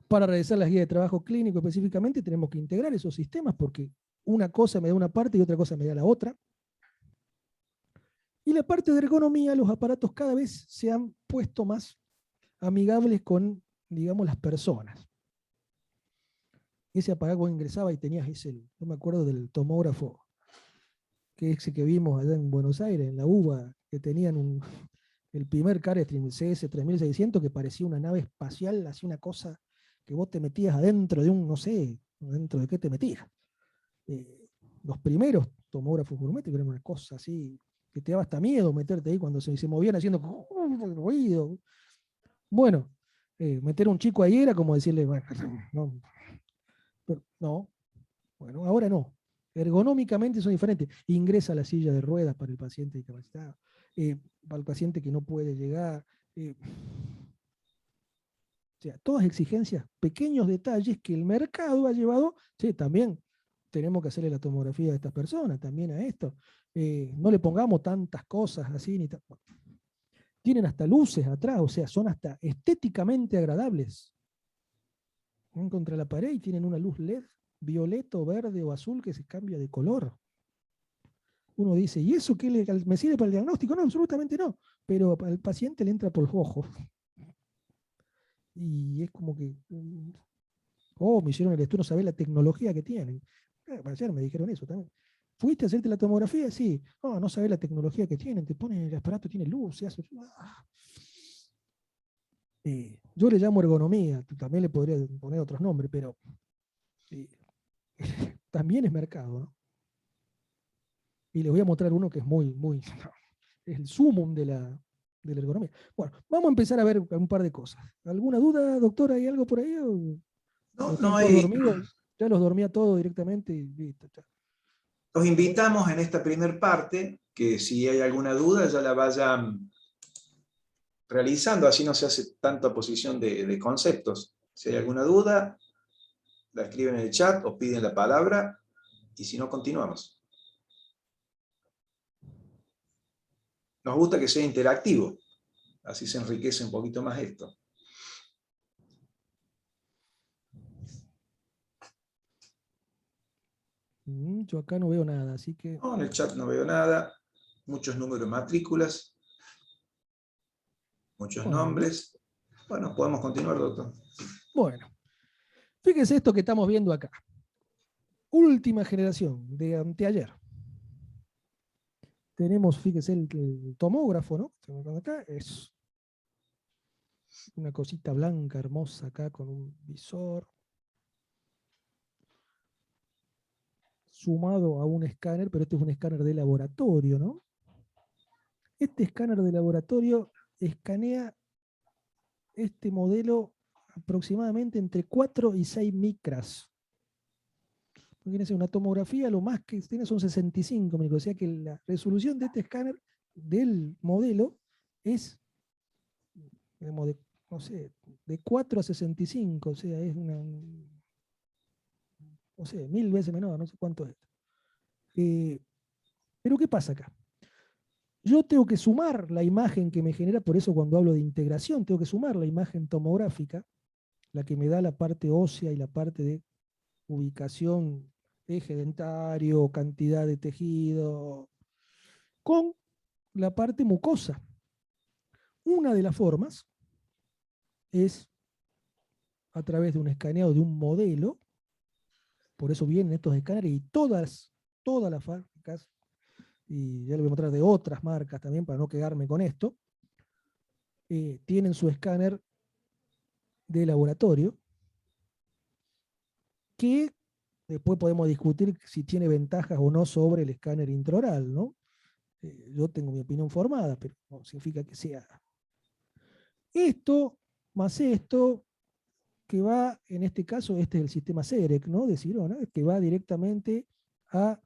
para realizar las guías de trabajo clínico específicamente tenemos que integrar esos sistemas porque una cosa me da una parte y otra cosa me da la otra. Y la parte de ergonomía, los aparatos cada vez se han puesto más amigables con, digamos, las personas. Ese aparato que ingresaba y tenías no me acuerdo del tomógrafo, que ese que vimos allá en Buenos Aires, en la UBA, que tenían el primer Carestream, el CS3600, que parecía una nave espacial, hacía una cosa que vos te metías adentro de no sé, adentro de qué te metías. Los primeros tomógrafos gourmet eran una cosa así, que te daba hasta miedo meterte ahí cuando se movían haciendo ruido. Bueno, meter a un chico ahí era como decirle, bueno, no, bueno, ahora no. Ergonómicamente son diferentes. Ingresa a la silla de ruedas para el paciente discapacitado, para el paciente que no puede llegar. O sea, todas exigencias, pequeños detalles que el mercado ha llevado, sí, también tenemos que hacerle la tomografía a estas personas, también a esto. No le pongamos tantas cosas así, bueno, tienen hasta luces atrás, o sea, son hasta estéticamente agradables. Van contra la pared y tienen una luz LED, violeto, verde o azul que se cambia de color. Uno dice, ¿y eso qué me sirve para el diagnóstico? No, absolutamente no, pero al paciente le entra por los ojos. Y es como que, me hicieron el estudio, no sabés la tecnología que tienen. Ayer me dijeron eso también. ¿Fuiste a hacerte la tomografía? Sí. No sabés la tecnología que tienen, te ponen el aparato, tiene luz, se hace. Yo le llamo ergonomía, también le podría poner otros nombres, pero también es mercado, ¿no? Y les voy a mostrar uno que es es el sumum de la ergonomía. Bueno, vamos a empezar a ver un par de cosas. ¿Alguna duda, doctora? ¿Hay algo por ahí? No hay. Dormidos? Ya los dormía todo directamente y listo. Ya. Los invitamos en esta primera parte, que si hay alguna duda ya la vayan realizando, así no se hace tanta posición de conceptos. Si hay alguna duda, la escriben en el chat o piden la palabra, y si no, continuamos. Nos gusta que sea interactivo, así se enriquece un poquito más esto. Yo acá no veo nada, así que... No, en el chat no veo nada. Muchos números de matrículas. Muchos nombres. Bueno, podemos continuar, doctor. Bueno, fíjense esto que estamos viendo acá. Última generación, de anteayer. Tenemos, fíjense, el tomógrafo, ¿no? Acá es una cosita blanca, hermosa acá, con un visor. Sumado a un escáner, pero este es un escáner de laboratorio, ¿no? Este escáner de laboratorio escanea este modelo aproximadamente entre 4 y 6 micras. Imagínense, una tomografía lo más que tiene son 65 micras, o sea que la resolución de este escáner del modelo es digamos, no sé, de 4 a 65, o sea, es no sé, 1000 veces menor, no sé cuánto es. Pero ¿qué pasa acá? Yo tengo que sumar la imagen que me genera, por eso cuando hablo de integración, tengo que sumar la imagen tomográfica, la que me da la parte ósea y la parte de ubicación, eje dentario, cantidad de tejido, con la parte mucosa. Una de las formas es a través de un escaneado de un modelo, por eso vienen estos escáneres y todas las fábricas, y ya les voy a mostrar de otras marcas también para no quedarme con esto, tienen su escáner de laboratorio, que después podemos discutir si tiene ventajas o no sobre el escáner intraoral, ¿no? Yo tengo mi opinión formada, pero no significa que sea. Esto más esto, que va, en este caso, este es el sistema CEREC, ¿no? De Sirona, que va directamente a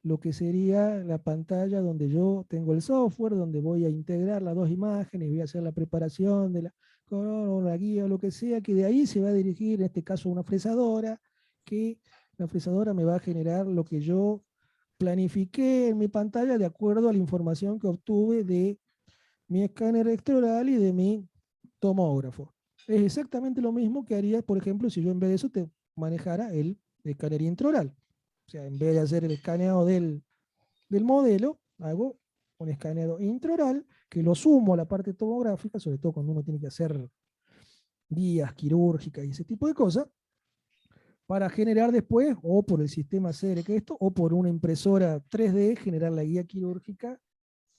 lo que sería la pantalla donde yo tengo el software, donde voy a integrar las dos imágenes, voy a hacer la preparación de la guía o lo que sea, que de ahí se va a dirigir, en este caso, una fresadora, que la fresadora me va a generar lo que yo planifiqué en mi pantalla de acuerdo a la información que obtuve de mi escáner extraoral y de mi tomógrafo. Es exactamente lo mismo que haría, por ejemplo, si yo en vez de eso te manejara el escáner intraoral. O sea, en vez de hacer el escaneado del modelo, hago un escaneado intraoral que lo sumo a la parte tomográfica, sobre todo cuando uno tiene que hacer guías quirúrgicas y ese tipo de cosas, para generar después, o por el sistema CEREC esto, o por una impresora 3D, generar la guía quirúrgica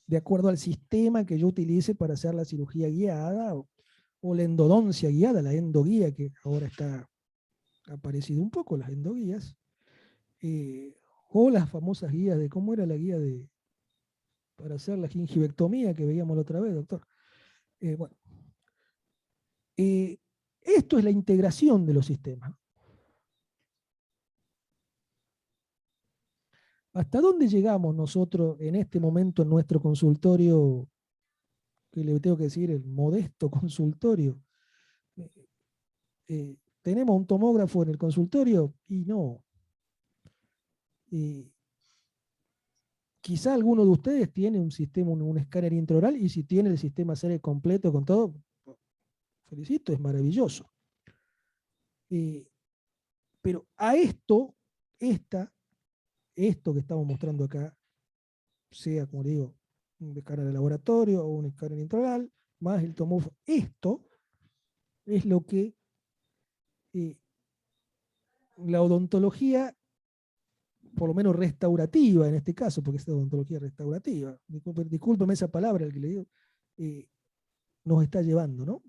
de acuerdo al sistema que yo utilice para hacer la cirugía guiada, o la endodoncia guiada, la endoguía, que ahora está aparecido un poco, las endoguías, o las famosas guías de, ¿cómo era la guía para hacer la gingivectomía que veíamos la otra vez, doctor? Bueno, esto es la integración de los sistemas. ¿Hasta dónde llegamos nosotros en este momento en nuestro consultorio, que le tengo que decir, el modesto consultorio? ¿Tenemos un tomógrafo en el consultorio? Y no. Quizá alguno de ustedes tiene un sistema, un escáner intraoral, y si tiene el sistema CEREC completo con todo, felicito, es maravilloso. Pero a esto que estamos mostrando acá, sea, como digo, un escáner de laboratorio o un escáner intraoral, más el tomógrafo, esto es lo que la odontología, por lo menos restaurativa en este caso, porque es odontología restaurativa, discúlpeme esa palabra el que le digo, nos está llevando, ¿no?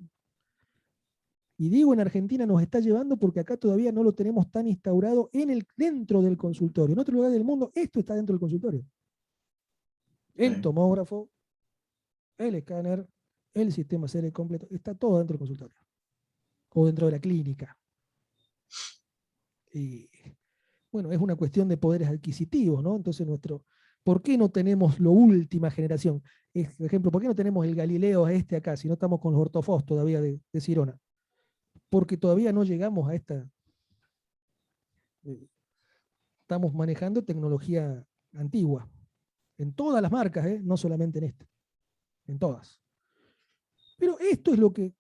Y digo en Argentina nos está llevando porque acá todavía no lo tenemos tan instaurado dentro del consultorio. En otro lugar del mundo esto está dentro del consultorio. El tomógrafo, el escáner, el sistema CEREC completo, está todo dentro del consultorio. O dentro de la clínica. Y bueno, es una cuestión de poderes adquisitivos, ¿no? Entonces ¿por qué no tenemos la última generación? Por ejemplo, ¿por qué no tenemos el Galileo acá, si no estamos con los ortofos todavía de Sirona? Porque todavía no llegamos a esta... estamos manejando tecnología antigua, en todas las marcas, no solamente en esta, en todas. Pero esto es lo que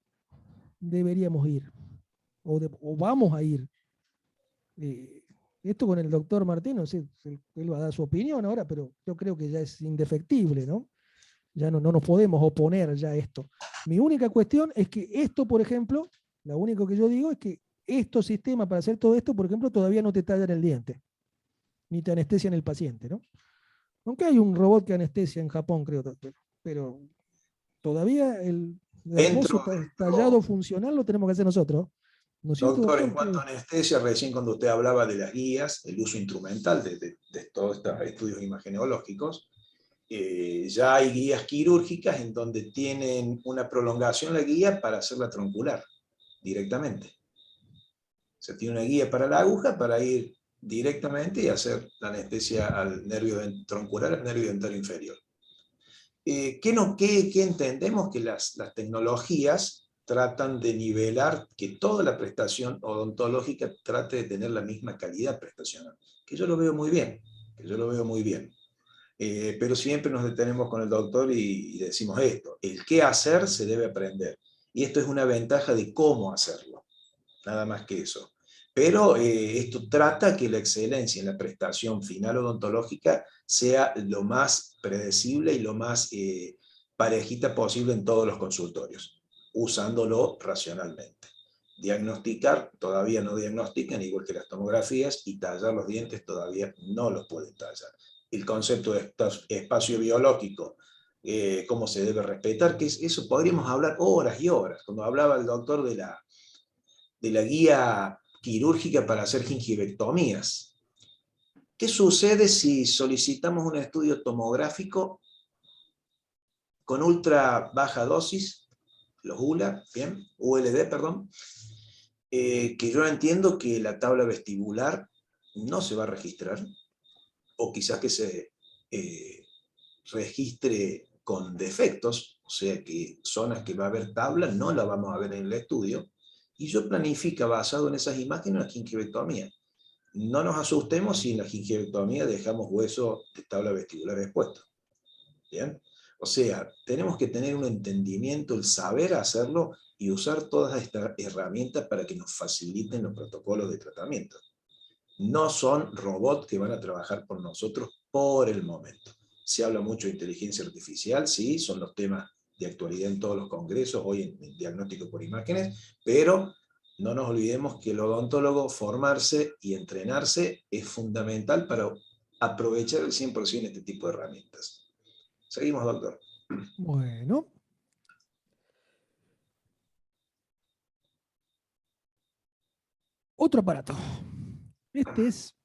deberíamos ir, o vamos a ir. Esto con el doctor Martín, no sé, él va a dar su opinión ahora, pero yo creo que ya es indefectible, ¿no? Ya no nos podemos oponer ya a esto. Mi única cuestión es que esto, por ejemplo, lo único que yo digo es que estos sistemas para hacer todo esto, por ejemplo, todavía no te tallan el diente, ni te anestesian el paciente, ¿no? Aunque hay un robot que anestesia en Japón, creo, pero todavía el hermoso tallado funcional lo tenemos que hacer nosotros. ¿No es cierto, Doctor, doctor? en cuanto a anestesia, recién cuando usted hablaba de las guías, el uso instrumental de todos estos estudios imageneológicos, ya hay guías quirúrgicas en donde tienen una prolongación la guía para hacerla troncular directamente. Se tiene una guía para la aguja para ir directamente y hacer la anestesia al nervio troncular, al nervio dentario inferior. ¿Qué entendemos? Que las tecnologías tratan de nivelar, que toda la prestación odontológica trate de tener la misma calidad prestacional, que yo lo veo muy bien, que yo lo veo muy bien. Pero siempre nos detenemos con el doctor y decimos esto: el qué hacer se debe aprender. Y esto es una ventaja de cómo hacerlo, nada más que eso. Pero esto trata que la excelencia en la prestación final odontológica sea lo más predecible y lo más parejita posible en todos los consultorios, usándolo racionalmente. Diagnosticar, todavía no diagnostican, igual que las tomografías, y tallar los dientes todavía no los pueden tallar. El concepto de espacio biológico, cómo se debe respetar, que eso podríamos hablar horas y horas. Como hablaba el doctor de la guía quirúrgica para hacer gingivectomías. ¿Qué sucede si solicitamos un estudio tomográfico con ultra baja dosis, los ULA, bien, ULD, perdón, que yo entiendo que la tabla vestibular no se va a registrar, o quizás que se registre con defectos, o sea que zonas que va a haber tabla no la vamos a ver en el estudio, y yo planifico basado en esas imágenes la gingivectomía. No nos asustemos si en la gingivectomía dejamos hueso de tabla vestibular expuesto. ¿Bien? O sea, tenemos que tener un entendimiento, el saber hacerlo y usar todas estas herramientas para que nos faciliten los protocolos de tratamiento. No son robots que van a trabajar por nosotros por el momento. Se habla mucho de inteligencia artificial, sí, son los temas de actualidad en todos los congresos, hoy en diagnóstico por imágenes, pero no nos olvidemos que el odontólogo, formarse y entrenarse es fundamental para aprovechar el 100% este tipo de herramientas. Seguimos, doctor. Bueno. Otro aparato. Este es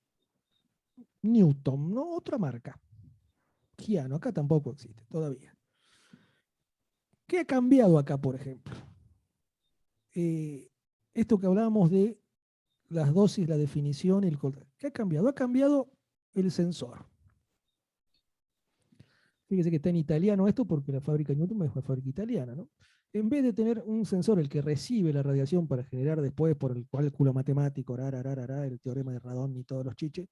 Newton, ¿no? Otra marca. Giano, acá tampoco existe todavía. ¿Qué ha cambiado acá, por ejemplo? Esto que hablábamos de las dosis, la definición y el control. ¿Qué ha cambiado? Ha cambiado el sensor. Fíjese que está en italiano esto porque la fábrica Newton es una fábrica italiana, ¿no? En vez de tener un sensor el que recibe la radiación para generar después por el cálculo matemático, el teorema de Radon y todos los chiches,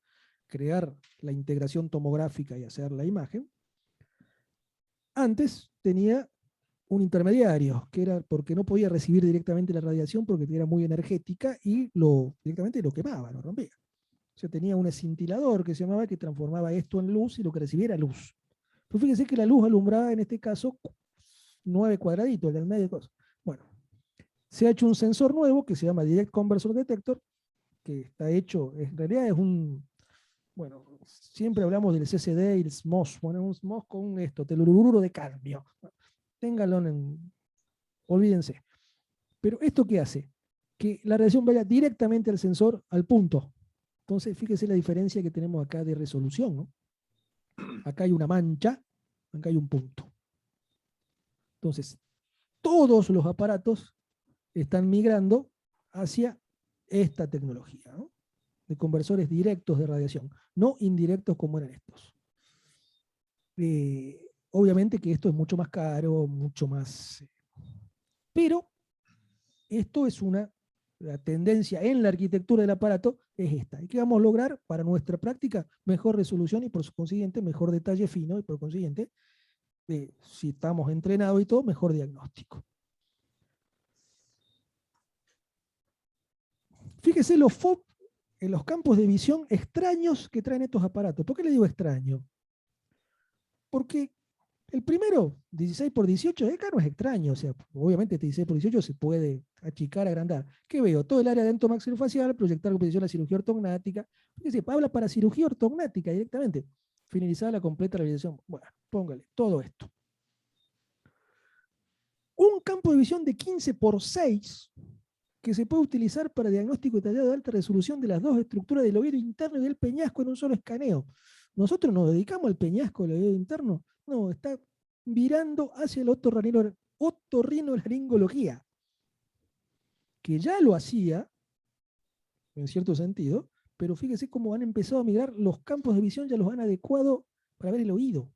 crear la integración tomográfica y hacer la imagen, antes tenía un intermediario, que era porque no podía recibir directamente la radiación porque era muy energética y directamente lo quemaba, lo rompía. O sea, tenía un escintilador que se llamaba, que transformaba esto en luz y lo que recibía era luz. Pero fíjense que la luz alumbraba en este caso 9 cuadraditos, el del medio. Bueno, se ha hecho un sensor nuevo que se llama Direct Conversor Detector, que está hecho, en realidad es bueno, siempre hablamos del CCD y el SMOS, bueno, un SMOS con esto, telururo de cadmio. Ténganlo olvídense. Pero ¿esto qué hace? Que la radiación vaya directamente al sensor, al punto. Entonces, fíjese la diferencia que tenemos acá de resolución, ¿no? Acá hay una mancha, acá hay un punto. Entonces, todos los aparatos están migrando hacia esta tecnología, ¿no? De conversores directos de radiación, no indirectos como eran estos. Obviamente que esto es mucho más caro, mucho más... pero esto es la tendencia en la arquitectura del aparato es esta. ¿Y qué vamos a lograr para nuestra práctica? Mejor resolución y por consiguiente mejor detalle fino y por consiguiente, si estamos entrenados y todo, mejor diagnóstico. Fíjese los FOB en los campos de visión extraños que traen estos aparatos. ¿Por qué le digo extraño? Porque el primero, 16 por 18, acá no es extraño. O sea, obviamente este 16 por 18 se puede achicar, agrandar. ¿Qué veo? Todo el área dentomaxilofacial, proyectar con precisión la cirugía ortognática. Fíjese, habla para cirugía ortognática directamente. Finalizada la completa realización. Bueno, póngale todo esto. Un campo de visión de 15 por 6 que se puede utilizar para diagnóstico detallado de alta resolución de las dos estructuras del oído interno y del peñasco en un solo escaneo. Nosotros nos dedicamos al peñasco del oído interno. No, está virando hacia la otorrinolaringología, que ya lo hacía, en cierto sentido, pero fíjese cómo han empezado a migrar los campos de visión, ya los han adecuado para ver el oído.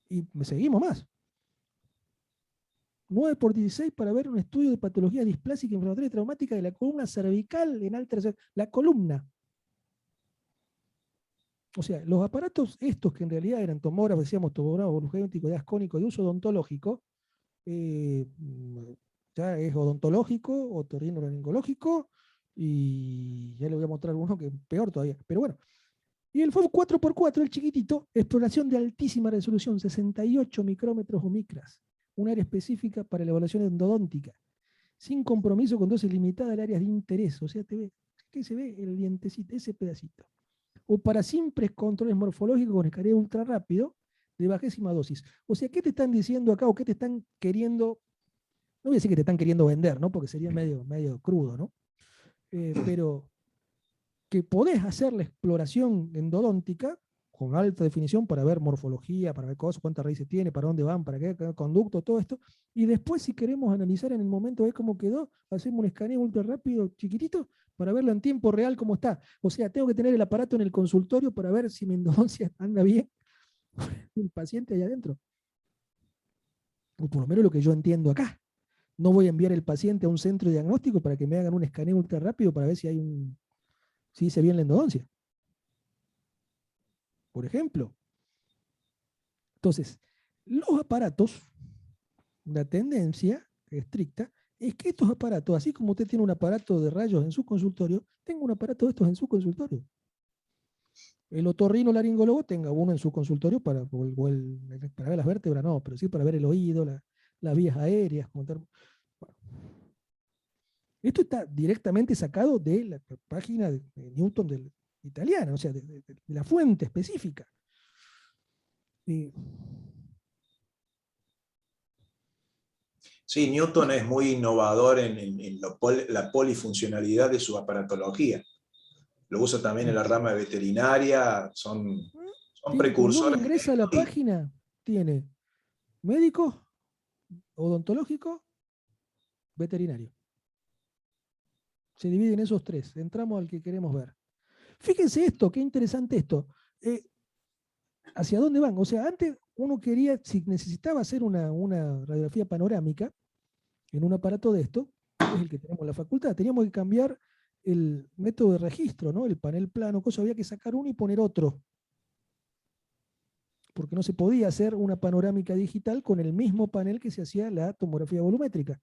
Y me seguimos más. 9x16 para ver un estudio de patología displásica inflamatoria y traumática de la columna cervical en alta resolución. La columna. O sea, los aparatos estos que en realidad eran tomógrafos, decíamos tomógrafo urgéntico, de ascónico, de uso odontológico, ya es odontológico, otorrinolaringológico, y ya le voy a mostrar uno que es peor todavía. Pero bueno, y el FOB 4x4, el chiquitito, exploración de altísima resolución, 68 micrómetros o micras, un área específica para la evaluación endodóntica, sin compromiso con dosis limitada al área de interés. O sea, ¿qué se ve? El dientecito, ese pedacito. O para simples controles morfológicos con escaneo ultra rápido de bajísima dosis. O sea, ¿qué te están diciendo acá o qué te están queriendo? No voy a decir que te están queriendo vender, ¿no? Porque sería medio crudo, ¿no? Pero que podés hacer la exploración endodóntica con alta definición para ver morfología, para ver cosas, cuántas raíces tiene, para dónde van, para qué conducto, todo esto. Y después, si queremos analizar en el momento, ver cómo quedó, hacemos un escaneo ultra rápido, chiquitito, para verlo en tiempo real cómo está. O sea, tengo que tener el aparato en el consultorio para ver si mi endodoncia anda bien, el paciente ahí adentro. O por lo menos lo que yo entiendo acá. No voy a enviar el paciente a un centro diagnóstico para que me hagan un escaneo ultra rápido para ver si si hice bien la endodoncia. Por ejemplo. Entonces, los aparatos, la tendencia estricta es que estos aparatos, así como usted tiene un aparato de rayos en su consultorio, tenga un aparato de estos en su consultorio. El otorrinolaringólogo tenga uno en su consultorio para ver las vértebras, no, pero sí para ver el oído, las vías aéreas. Bueno. Esto está directamente sacado de la página de Newton italiana, o sea, de la fuente específica. Sí, Newton es muy innovador en la polifuncionalidad de su aparatología. Lo usa también en la rama veterinaria, son precursores. Cuando uno ingresa a la página, tiene médico, odontológico, veterinario. Se divide en esos tres. Entramos al que queremos ver. Fíjense esto, qué interesante esto. ¿Hacia dónde van? O sea, antes uno quería, si necesitaba hacer una radiografía panorámica en un aparato de esto, que es el que tenemos en la facultad, teníamos que cambiar el método de registro, ¿no? El panel plano, cosa, había que sacar uno y poner otro. Porque no se podía hacer una panorámica digital con el mismo panel que se hacía la tomografía volumétrica.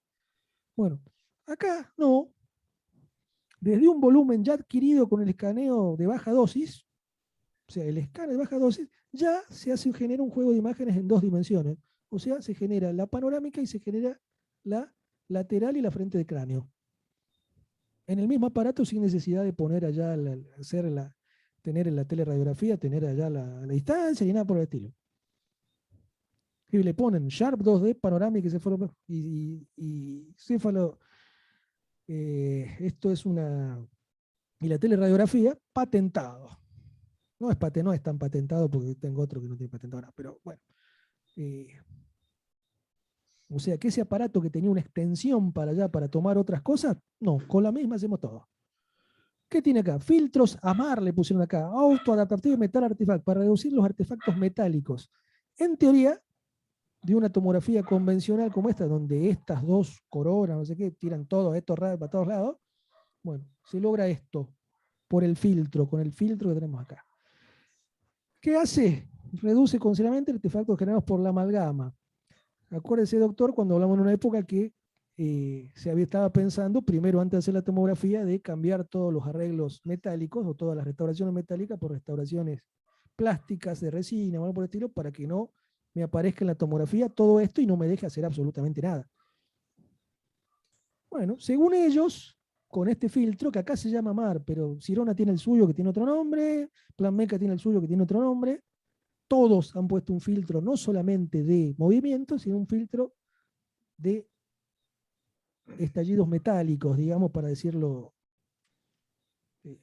Bueno, acá no. Desde un volumen ya adquirido con el escaneo de baja dosis, o sea, el escáner de baja dosis, ya genera un juego de imágenes en 2 dimensiones. O sea, se genera la panorámica y se genera la lateral y la frente del cráneo. En el mismo aparato sin necesidad de poner allá, tener la teleradiografía, tener allá la distancia y nada por el estilo. Y le ponen Sharp 2D, panorámica y céfalo. Esto es y la teleradiografía, patentado. No es tan patentado porque tengo otro que no tiene patentado ahora, pero bueno. O sea, que ese aparato que tenía una extensión para allá para tomar otras cosas, no, con la misma hacemos todo. ¿Qué tiene acá? Filtros AMAR le pusieron acá, autoadaptativo metal artifact, para reducir los artefactos metálicos. En teoría, de una tomografía convencional como esta, donde estas dos coronas, no sé qué, tiran todo esto para todos lados, bueno, se logra esto por el filtro, con el filtro que tenemos acá. ¿Qué hace? Reduce considerablemente artefactos generados por la amalgama. Acuérdese, doctor, cuando hablamos en una época que estaba pensando, primero antes de hacer la tomografía, de cambiar todos los arreglos metálicos o todas las restauraciones metálicas por restauraciones plásticas de resina o algo por el estilo, para que no me aparezca en la tomografía todo esto y no me deje hacer absolutamente nada. Bueno, según ellos, con este filtro, que acá se llama MAR, pero Sirona tiene el suyo que tiene otro nombre, Planmeca tiene el suyo que tiene otro nombre, todos han puesto un filtro no solamente de movimiento, sino un filtro de estallidos metálicos, digamos, para decirlo de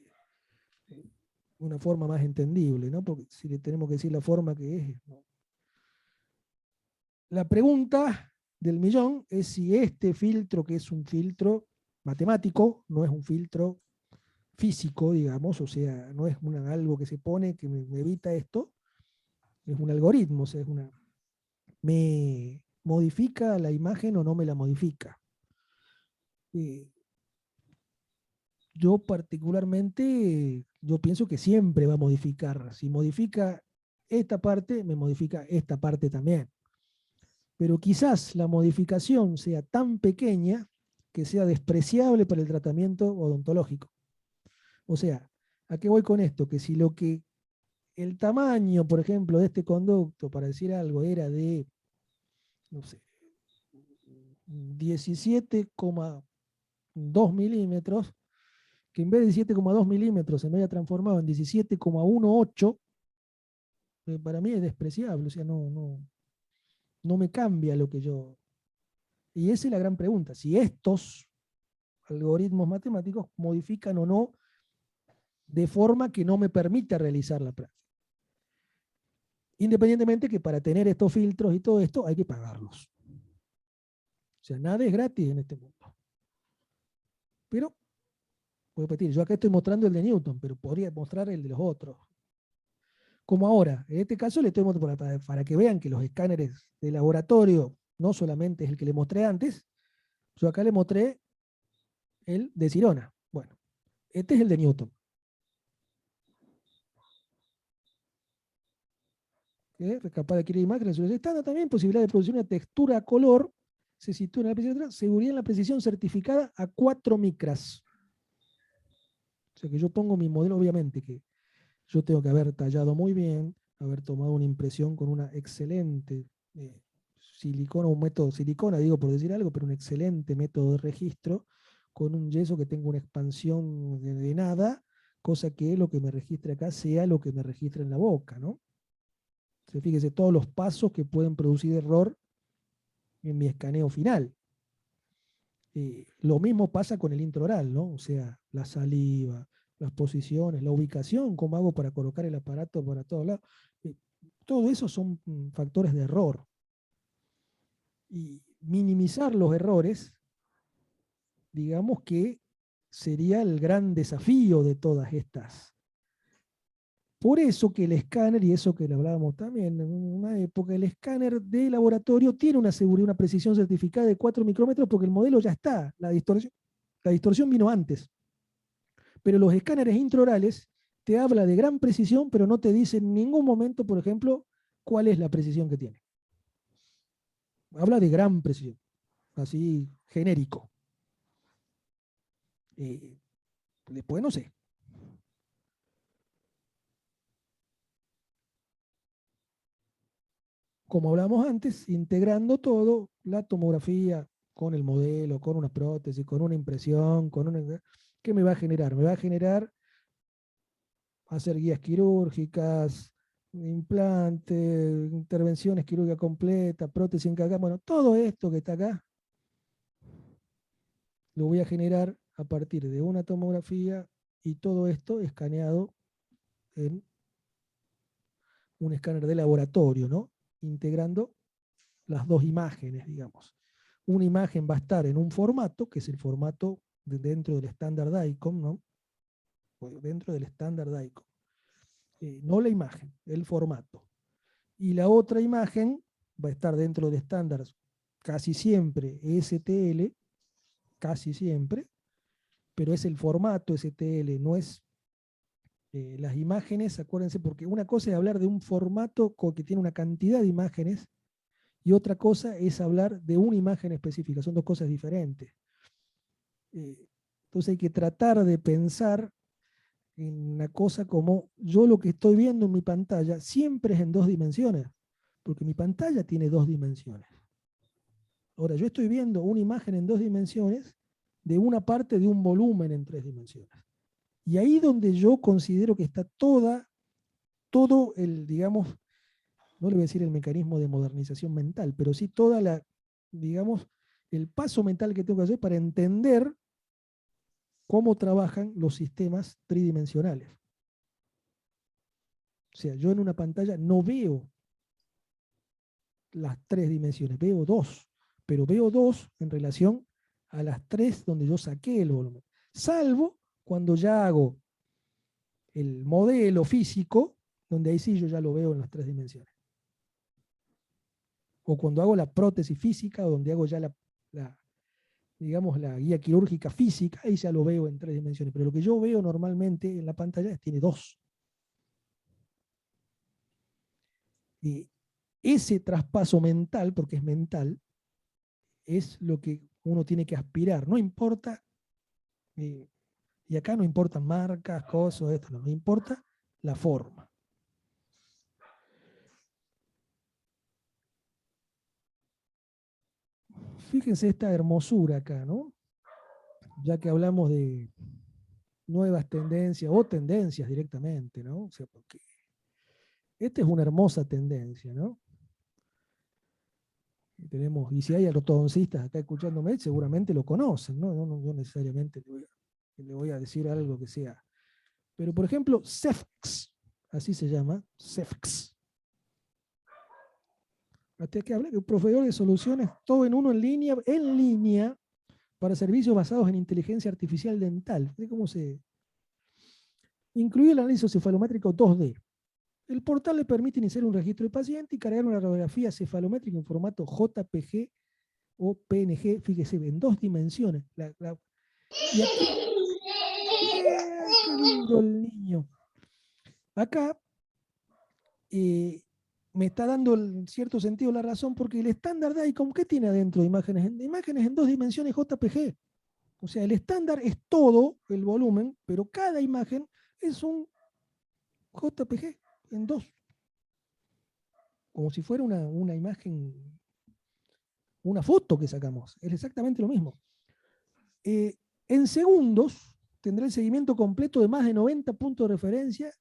una forma más entendible, ¿no? Porque si le tenemos que decir la forma que es, ¿no? La pregunta del millón es si este filtro, que es un filtro matemático, no es un filtro físico, digamos, o sea, no es algo que se pone que me evita esto, es un algoritmo, o sea, es ¿Me modifica la imagen o no me la modifica? Yo particularmente, yo pienso que siempre va a modificar. Si modifica esta parte, me modifica esta parte también. Pero quizás la modificación sea tan pequeña que sea despreciable para el tratamiento odontológico. O sea, ¿a qué voy con esto? Que si lo que el tamaño, por ejemplo, de este conducto, para decir algo, era de, no sé, 17,2 milímetros, que en vez de 17,2 milímetros se me haya transformado en 17,18, para mí es despreciable, o sea, no me cambia lo que yo... Y esa es la gran pregunta, si estos algoritmos matemáticos modifican o no de forma que no me permita realizar la práctica. Independientemente que para tener estos filtros y todo esto hay que pagarlos. O sea, nada es gratis en este mundo. Pero, puedo repetir, yo acá estoy mostrando el de Newton, pero podría mostrar el de los otros. Como ahora, en este caso le estoy mostrando para que vean que los escáneres de laboratorio no solamente es el que le mostré antes, yo acá le mostré el de Sirona. Bueno, este es el de Newton. Capaz de adquirir imágenes estándar también, posibilidad de producir una textura a color, se sitúa en la precisión, seguridad en la precisión certificada a 4 micras. O sea que yo pongo mi modelo, obviamente que yo tengo que haber tallado muy bien, haber tomado una impresión con una excelente silicona, un método silicona, digo por decir algo, pero un excelente método de registro, con un yeso que tenga una expansión de nada, cosa que lo que me registre acá sea lo que me registre en la boca, ¿no? Entonces, fíjese todos los pasos que pueden producir error en mi escaneo final. Lo mismo pasa con el intraoral, ¿no? O sea, la saliva, las posiciones, la ubicación, cómo hago para colocar el aparato para todos lados. Todo eso son factores de error. Y minimizar los errores, digamos que sería el gran desafío de todas estas. Por eso que el escáner, y eso que le hablábamos también en una época, el escáner de laboratorio tiene una seguridad, una precisión certificada de 4 micrómetros porque el modelo ya está, la distorsión vino antes. Pero los escáneres intraorales te habla de gran precisión, pero no te dice en ningún momento, por ejemplo, cuál es la precisión que tiene. Habla de gran precisión, así genérico. Después no sé. Como hablamos antes, integrando todo, la tomografía con el modelo, con una prótesis, con una impresión, ¿qué me va a generar? Me va a generar hacer guías quirúrgicas, implantes, intervenciones quirúrgicas completas, prótesis en cada, bueno, todo esto que está acá, lo voy a generar a partir de una tomografía y todo esto escaneado en un escáner de laboratorio, ¿no? Integrando las dos imágenes, digamos. Una imagen va a estar en un formato, que es el formato dentro del estándar DICOM, ¿no? Dentro del estándar DICOM. No la imagen, el formato. Y la otra imagen va a estar dentro de estándares casi siempre STL, casi siempre, pero es el formato STL, no es las imágenes, acuérdense, porque una cosa es hablar de un formato que tiene una cantidad de imágenes y otra cosa es hablar de una imagen específica, son dos cosas diferentes. Entonces hay que tratar de pensar en una cosa como yo lo que estoy viendo en mi pantalla siempre es en 2 dimensiones, porque mi pantalla tiene 2 dimensiones. Ahora, yo estoy viendo una imagen en 2 dimensiones de una parte de un volumen en 3 dimensiones. Y ahí donde yo considero que está todo el, digamos, no le voy a decir el mecanismo de modernización mental, pero sí toda la, digamos, el paso mental que tengo que hacer para entender cómo trabajan los sistemas tridimensionales. O sea, yo en una pantalla no veo las 3 dimensiones, veo 2, pero veo 2 en relación a las 3 donde yo saqué el volumen. Salvo cuando ya hago el modelo físico, donde ahí sí yo ya lo veo en las 3 dimensiones. o cuando hago la prótesis física, o donde hago ya digamos, la guía quirúrgica física, ahí ya lo veo en 3 dimensiones, pero lo que yo veo normalmente en la pantalla tiene 2. Y ese traspaso mental, porque es mental, es lo que uno tiene que aspirar. No importa, y acá no importan marcas, cosas, esto, no importa la forma. Fíjense esta hermosura acá, ¿no? Ya que hablamos de nuevas tendencias o tendencias directamente, ¿no? O sea, porque esta es una hermosa tendencia, ¿no? Y si hay ortodoncistas acá escuchándome, seguramente lo conocen, ¿no? No necesariamente le voy a decir algo que sea. Pero, por ejemplo, CEFX, así se llama, CEFX. Hasta que hablé de un proveedor de soluciones, todo en uno en línea, para servicios basados en inteligencia artificial dental. ¿Ve cómo se incluye el análisis cefalométrico 2D? El portal le permite iniciar un registro del paciente y cargar una radiografía cefalométrica en formato JPG o PNG, fíjese, en 2 dimensiones. Y aquí, qué lindo el niño. Acá me está dando en cierto sentido la razón, porque el estándar de ICOM, ¿qué tiene adentro de imágenes? Imágenes en 2 dimensiones JPG. O sea, el estándar es todo el volumen, pero cada imagen es un JPG en 2. Como si fuera una imagen, una foto que sacamos. Es exactamente lo mismo. En segundos tendrá el seguimiento completo de más de 90 puntos de referencia.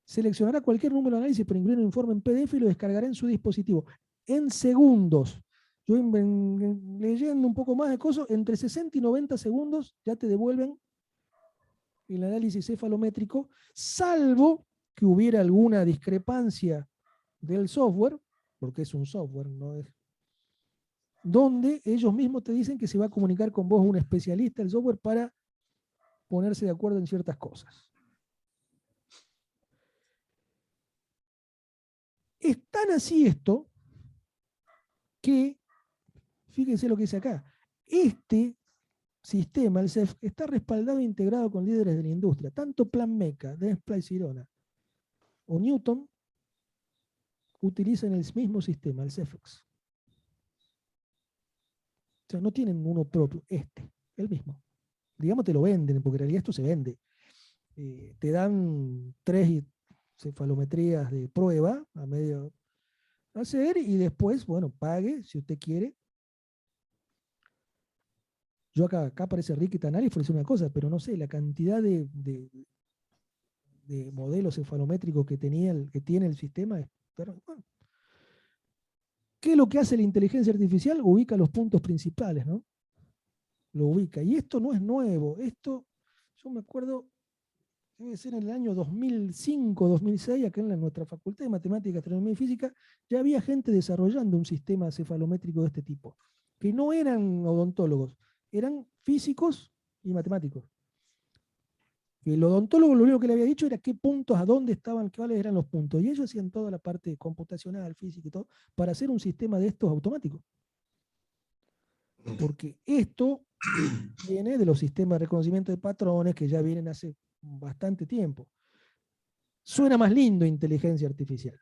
Seleccionará cualquier número de análisis para incluir un informe en PDF y lo descargará en su dispositivo. En segundos. Yo leyendo un poco más de cosas, entre 60 y 90 segundos ya te devuelven el análisis cefalométrico, salvo que hubiera alguna discrepancia del software, porque es un software, no es, donde ellos mismos te dicen que se va a comunicar con vos un especialista del software para ponerse de acuerdo en ciertas cosas. Es tan así esto que, fíjense lo que dice acá, este sistema, el CEF, está respaldado e integrado con líderes de la industria, tanto Plan Meca, Dentsply Sirona o Newton utilizan el mismo sistema, el CEFX. O sea, no tienen uno propio, el mismo. Digamos, te lo venden, porque en realidad esto se vende. Te dan 3 cefalometrías de prueba a medio hacer y después, bueno, pague si usted quiere. Yo acá aparece Ricky Tanari, ofrece una cosa, pero no sé, la cantidad de modelos cefalométricos que tiene el sistema es, pero, bueno. ¿Qué es lo que hace la inteligencia artificial? Ubica los puntos principales, ¿no? Lo ubica. Y esto no es nuevo. Esto, yo me acuerdo, debe ser en el año 2005, 2006, acá en nuestra Facultad de Matemática, Astronomía y Física, ya había gente desarrollando un sistema cefalométrico de este tipo, que no eran odontólogos, eran físicos y matemáticos. El odontólogo lo único que le había dicho era qué puntos, a dónde estaban, cuáles eran los puntos. Y ellos hacían toda la parte computacional, física y todo, para hacer un sistema de estos automáticos. Porque esto viene de los sistemas de reconocimiento de patrones que ya vienen hace bastante tiempo. Suena más lindo inteligencia artificial.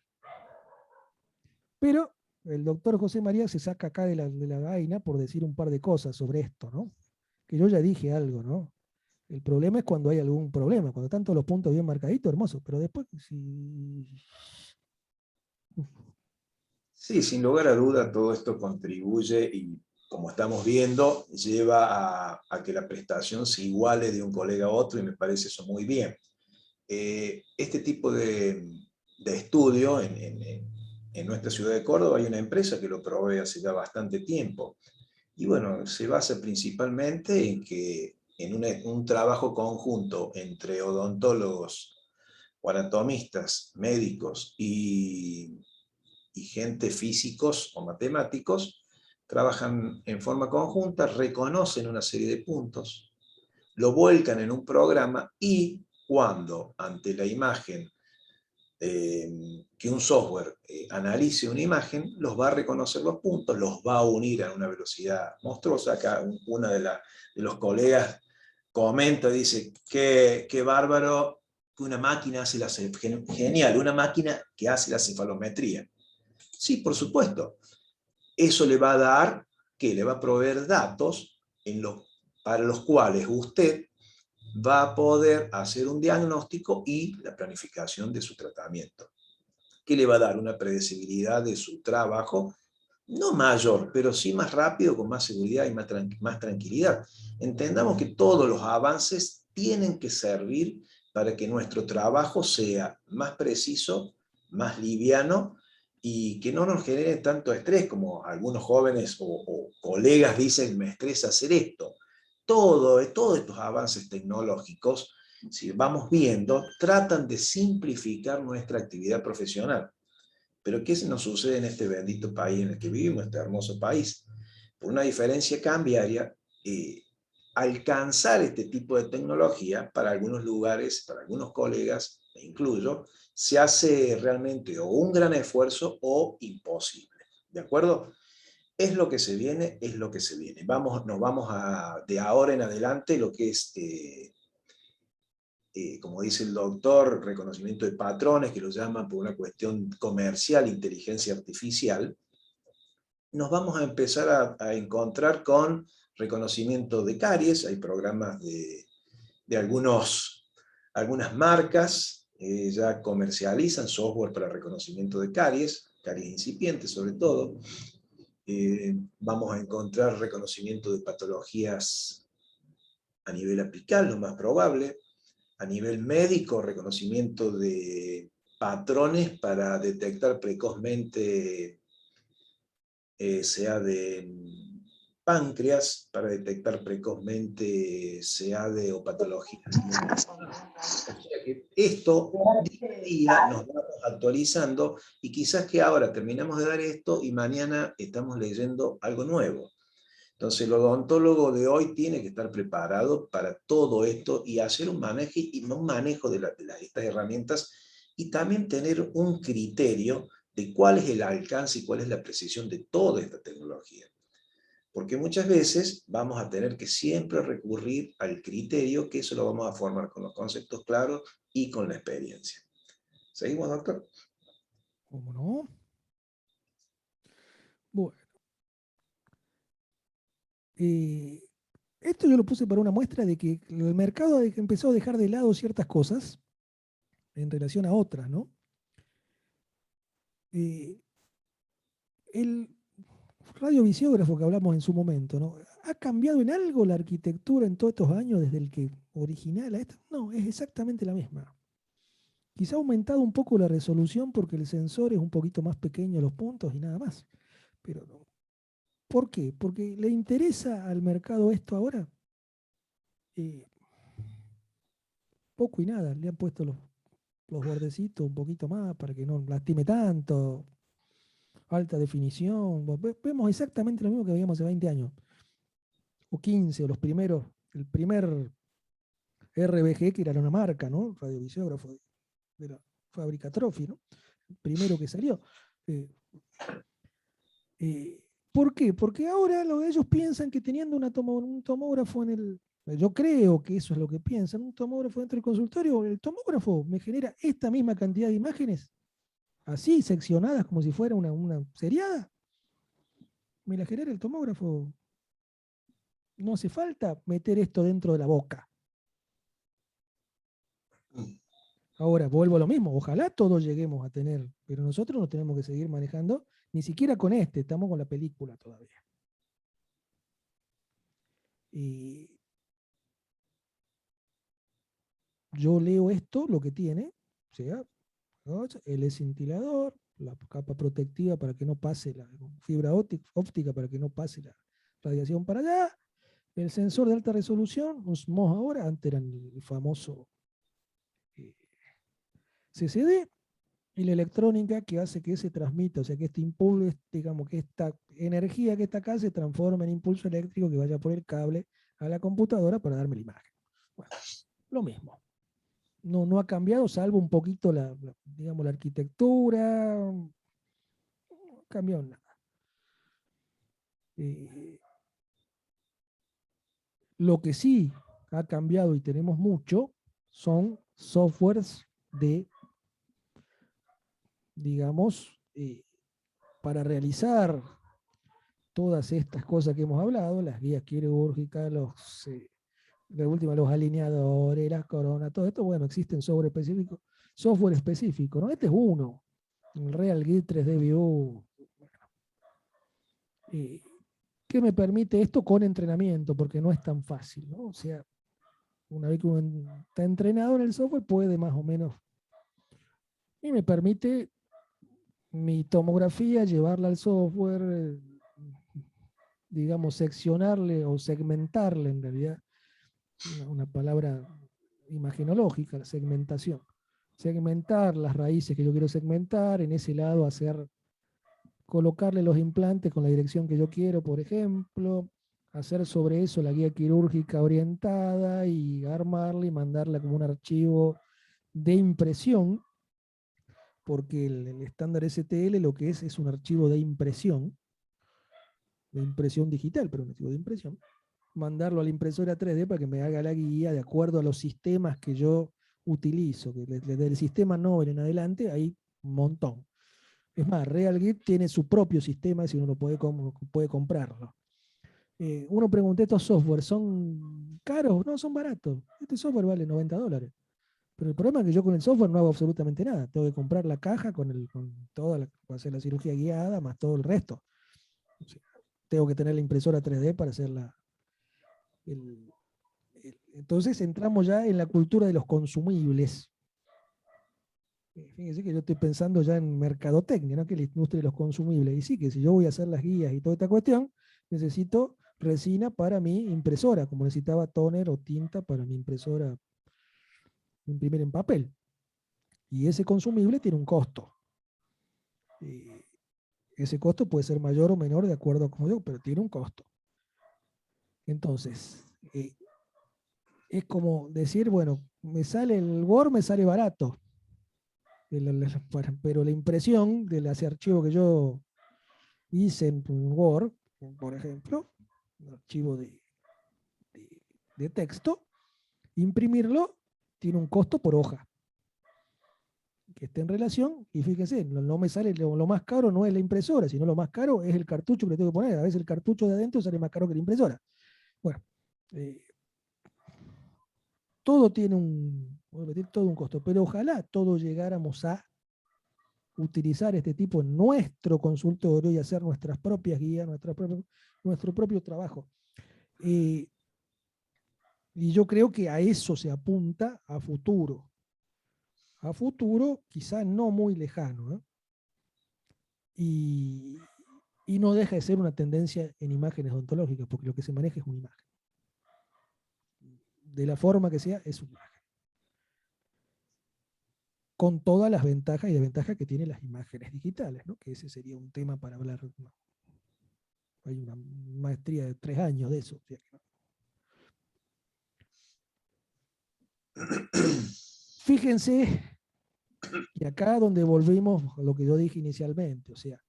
Pero el doctor José María se saca acá de la vaina por decir un par de cosas sobre esto, ¿no? Que yo ya dije algo, ¿no? El problema es cuando hay algún problema, cuando están todos los puntos bien marcaditos, hermoso, pero después si... Sí, sin lugar a duda todo esto contribuye y, como estamos viendo, lleva a que la prestación se iguale de un colega a otro y me parece eso muy bien. Este tipo de estudio en nuestra ciudad de Córdoba hay una empresa que lo provee hace ya bastante tiempo. Y bueno, se basa principalmente en que en un trabajo conjunto entre odontólogos o anatomistas, médicos y gente físicos o matemáticos, trabajan en forma conjunta, reconocen una serie de puntos, lo vuelcan en un programa y cuando ante la imagen que un software analice una imagen, los va a reconocer los puntos, los va a unir a una velocidad monstruosa. Acá una de los colegas comenta, dice, qué bárbaro que una máquina hace genial, una máquina que hace la cefalometría. Sí, por supuesto. Eso le va a dar, que le va a proveer datos para los cuales usted va a poder hacer un diagnóstico y la planificación de su tratamiento, que le va a dar una predecibilidad de su trabajo, no mayor, pero sí más rápido, con más seguridad y más tranquilidad. Entendamos que todos los avances tienen que servir para que nuestro trabajo sea más preciso, más liviano, y que no nos genere tanto estrés como algunos jóvenes o colegas dicen, me estresa hacer esto. Todos estos avances tecnológicos, si vamos viendo, tratan de simplificar nuestra actividad profesional. Pero ¿qué nos sucede en este bendito país en el que vivimos, este hermoso país? Por una diferencia cambiaria, alcanzar este tipo de tecnología para algunos lugares, para algunos colegas, me incluyo, se hace realmente o un gran esfuerzo o imposible. ¿De acuerdo? Es lo que se viene, es lo que se viene. Nos vamos de ahora en adelante, lo que es, como dice el doctor, reconocimiento de patrones, que lo llaman por una cuestión comercial, inteligencia artificial. Nos vamos a empezar a encontrar con reconocimiento de caries. Hay programas de algunas marcas, ya comercializan software para reconocimiento de caries incipientes sobre todo. Vamos a encontrar reconocimiento de patologías a nivel apical, lo más probable. A nivel médico, reconocimiento de patrones para detectar precozmente, sea de páncreas, para detectar precozmente SEADE o patologías. O sea que esto día a día nos vamos actualizando, y quizás que ahora terminamos de dar esto y mañana estamos leyendo algo nuevo. Entonces el odontólogo de hoy tiene que estar preparado para todo esto y hacer un manejo de estas herramientas, y también tener un criterio de cuál es el alcance y cuál es la precisión de toda esta tecnología. Porque muchas veces vamos a tener que siempre recurrir al criterio, que eso lo vamos a formar con los conceptos claros y con la experiencia. ¿Seguimos, doctor? ¿Cómo no? Bueno. Esto yo lo puse para una muestra de que el mercado empezó a dejar de lado ciertas cosas en relación a otras, ¿no? Eh, el radiovisiógrafo que hablamos en su momento, ¿no? ¿Ha cambiado en algo la arquitectura en todos estos años desde el que original a esto? No, es exactamente la misma. Quizá ha aumentado un poco la resolución porque el sensor es un poquito más pequeño los puntos y nada más. Pero no. ¿Por qué? Porque le interesa al mercado esto ahora. Eh, Poco y nada, le han puesto los bordecitos un poquito más para que no lastime tanto, alta definición. Vemos exactamente lo mismo que veíamos hace 20 años, o 15, o los primeros, el primer RBG, que era una marca, ¿no? Radiovisiógrafo de la fábrica Trophy, ¿no? El primero que salió. Eh, ¿Por qué? Porque ahora ellos piensan que teniendo un tomógrafo en el... Yo creo que eso es lo que piensan, un tomógrafo dentro del consultorio, el tomógrafo me genera esta misma cantidad de imágenes, así, seccionadas como si fuera una seriada. Me la genera el tomógrafo. No hace falta meter esto dentro de la boca. Ahora, vuelvo a lo mismo, ojalá todos lleguemos a tener, pero nosotros nos tenemos que seguir manejando, ni siquiera con estamos con la película todavía. Y yo leo esto, lo que tiene, o sea, el escintilador, la capa protectiva para que no pase la fibra óptica para que no pase la radiación para allá, el sensor de alta resolución, un SMOS ahora, antes era el famoso CCD, y la electrónica que hace que se transmita, o sea, que este impulso, digamos, que esta energía que está acá se transforma en impulso eléctrico que vaya por el cable a la computadora para darme la imagen. Bueno, lo mismo. no ha cambiado, salvo un poquito digamos, la arquitectura, no ha cambiado nada. Lo que sí ha cambiado y tenemos mucho son softwares digamos, para realizar todas estas cosas que hemos hablado, las guías quirúrgicas, de última, los alineadores, las coronas, todo esto, bueno, existen software específico, ¿no? Este es uno, el RealGit 3D View, que me permite esto con entrenamiento, porque no es tan fácil, ¿no? O sea, una vez que uno está entrenado en el software, puede más o menos, y me permite mi tomografía, llevarla al software, digamos, seccionarle o segmentarle, en realidad, una palabra imaginológica, la segmentación. Segmentar las raíces que yo quiero segmentar, en ese lado colocarle los implantes con la dirección que yo quiero, por ejemplo, hacer sobre eso la guía quirúrgica orientada y armarla y mandarla como un archivo de impresión, porque el estándar STL lo que es un archivo de impresión digital, pero un archivo de impresión, mandarlo a la impresora 3D para que me haga la guía de acuerdo a los sistemas que yo utilizo, que desde el sistema Nobel en adelante hay un montón. Es más, RealGit tiene su propio sistema si uno puede comprarlo. Uno pregunta, ¿estos software son caros? No, son baratos. Este software vale $90. Pero el problema es que yo con el software no hago absolutamente nada. Tengo que comprar la caja con toda para hacer la cirugía guiada, más todo el resto. O sea, tengo que tener la impresora 3D para hacer entonces entramos ya en la cultura de los consumibles. Fíjense que yo estoy pensando ya en mercadotecnia, ¿no? Que es la industria de los consumibles. Y sí, que si yo voy a hacer las guías y toda esta cuestión, necesito resina para mi impresora, como necesitaba tóner o tinta para mi impresora imprimir en papel. Y ese consumible tiene un costo. Ese costo puede ser mayor o menor de acuerdo a como yo, pero tiene un costo. Entonces, es como decir, bueno, el Word me sale barato, pero la impresión de ese archivo que yo hice en Word, por ejemplo, un archivo de texto, imprimirlo tiene un costo por hoja que esté en relación, y fíjense, no me sale, lo más caro no es la impresora, sino lo más caro es el cartucho que le tengo que poner. A veces el cartucho de adentro sale más caro que la impresora. Bueno, todo tiene todo un costo, pero ojalá todos llegáramos a utilizar este tipo en nuestro consultorio y hacer nuestras propias guías, nuestro propio trabajo. Y yo creo que a eso se apunta a futuro. A futuro, quizá no muy lejano, ¿eh? Y no deja de ser una tendencia en imágenes odontológicas, porque lo que se maneja es una imagen. De la forma que sea, es una imagen. Con todas las ventajas y desventajas que tienen las imágenes digitales, ¿no? Que ese sería un tema para hablar. ¿No? Hay una maestría de 3 años de eso. Fíjense, y acá donde volvimos a lo que yo dije inicialmente, o sea,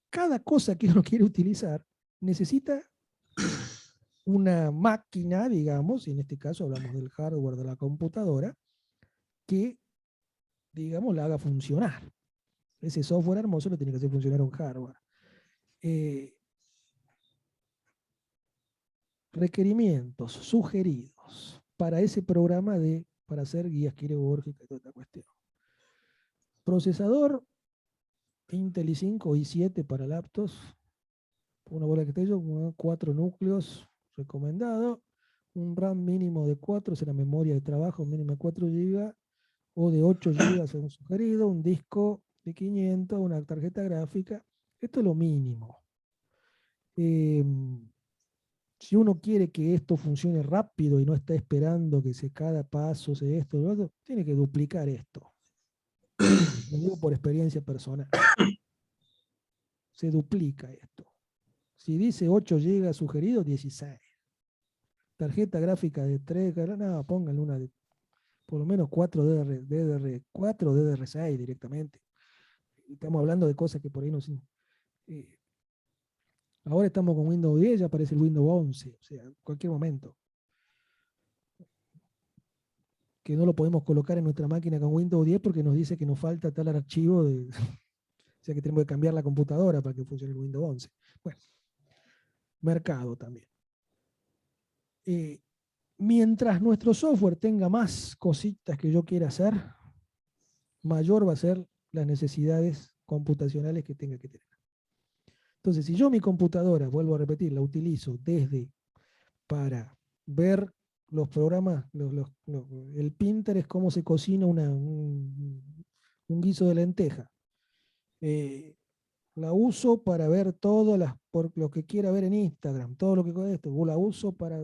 cada cosa que uno quiere utilizar necesita una máquina, digamos, y en este caso hablamos del hardware de la computadora, que, digamos, la haga funcionar. Ese software hermoso lo tiene que hacer funcionar un hardware. Requerimientos sugeridos para ese programa para hacer guías quirúrgicas y toda esta cuestión. Procesador Intel i5 o i7 para laptops, una bola que esté yo, 4 núcleos recomendado, un RAM mínimo de 4, será memoria de trabajo mínima de 4 GB o de 8 GB según sugerido, un disco de 500, una tarjeta gráfica. Esto es lo mínimo. Si uno quiere que esto funcione rápido y no está esperando que cada paso se esto, lo otro, tiene que duplicar esto. Lo digo por experiencia personal. Se duplica esto. Si dice 8 GB sugerido, 16. tarjeta gráfica de 3, no, pónganle una de por lo menos 4 DDR4 o DDR6 directamente. Estamos hablando de cosas que por ahí no son. Ahora estamos con Windows 10, ya aparece el Windows 11, o sea, en cualquier momento. Que no lo podemos colocar en nuestra máquina con Windows 10 porque nos dice que nos falta tal archivo, o sea que tenemos que cambiar la computadora para que funcione el Windows 11. Bueno, mercado también. Mientras nuestro software tenga más cositas que yo quiera hacer, mayor va a ser las necesidades computacionales que tenga que tener. Entonces, si yo mi computadora, vuelvo a repetir, la utilizo desde para ver los programas, el Pinterest, cómo se cocina un guiso de lenteja. La uso para ver todo por lo que quiera ver en Instagram, todo lo que esto. La uso para,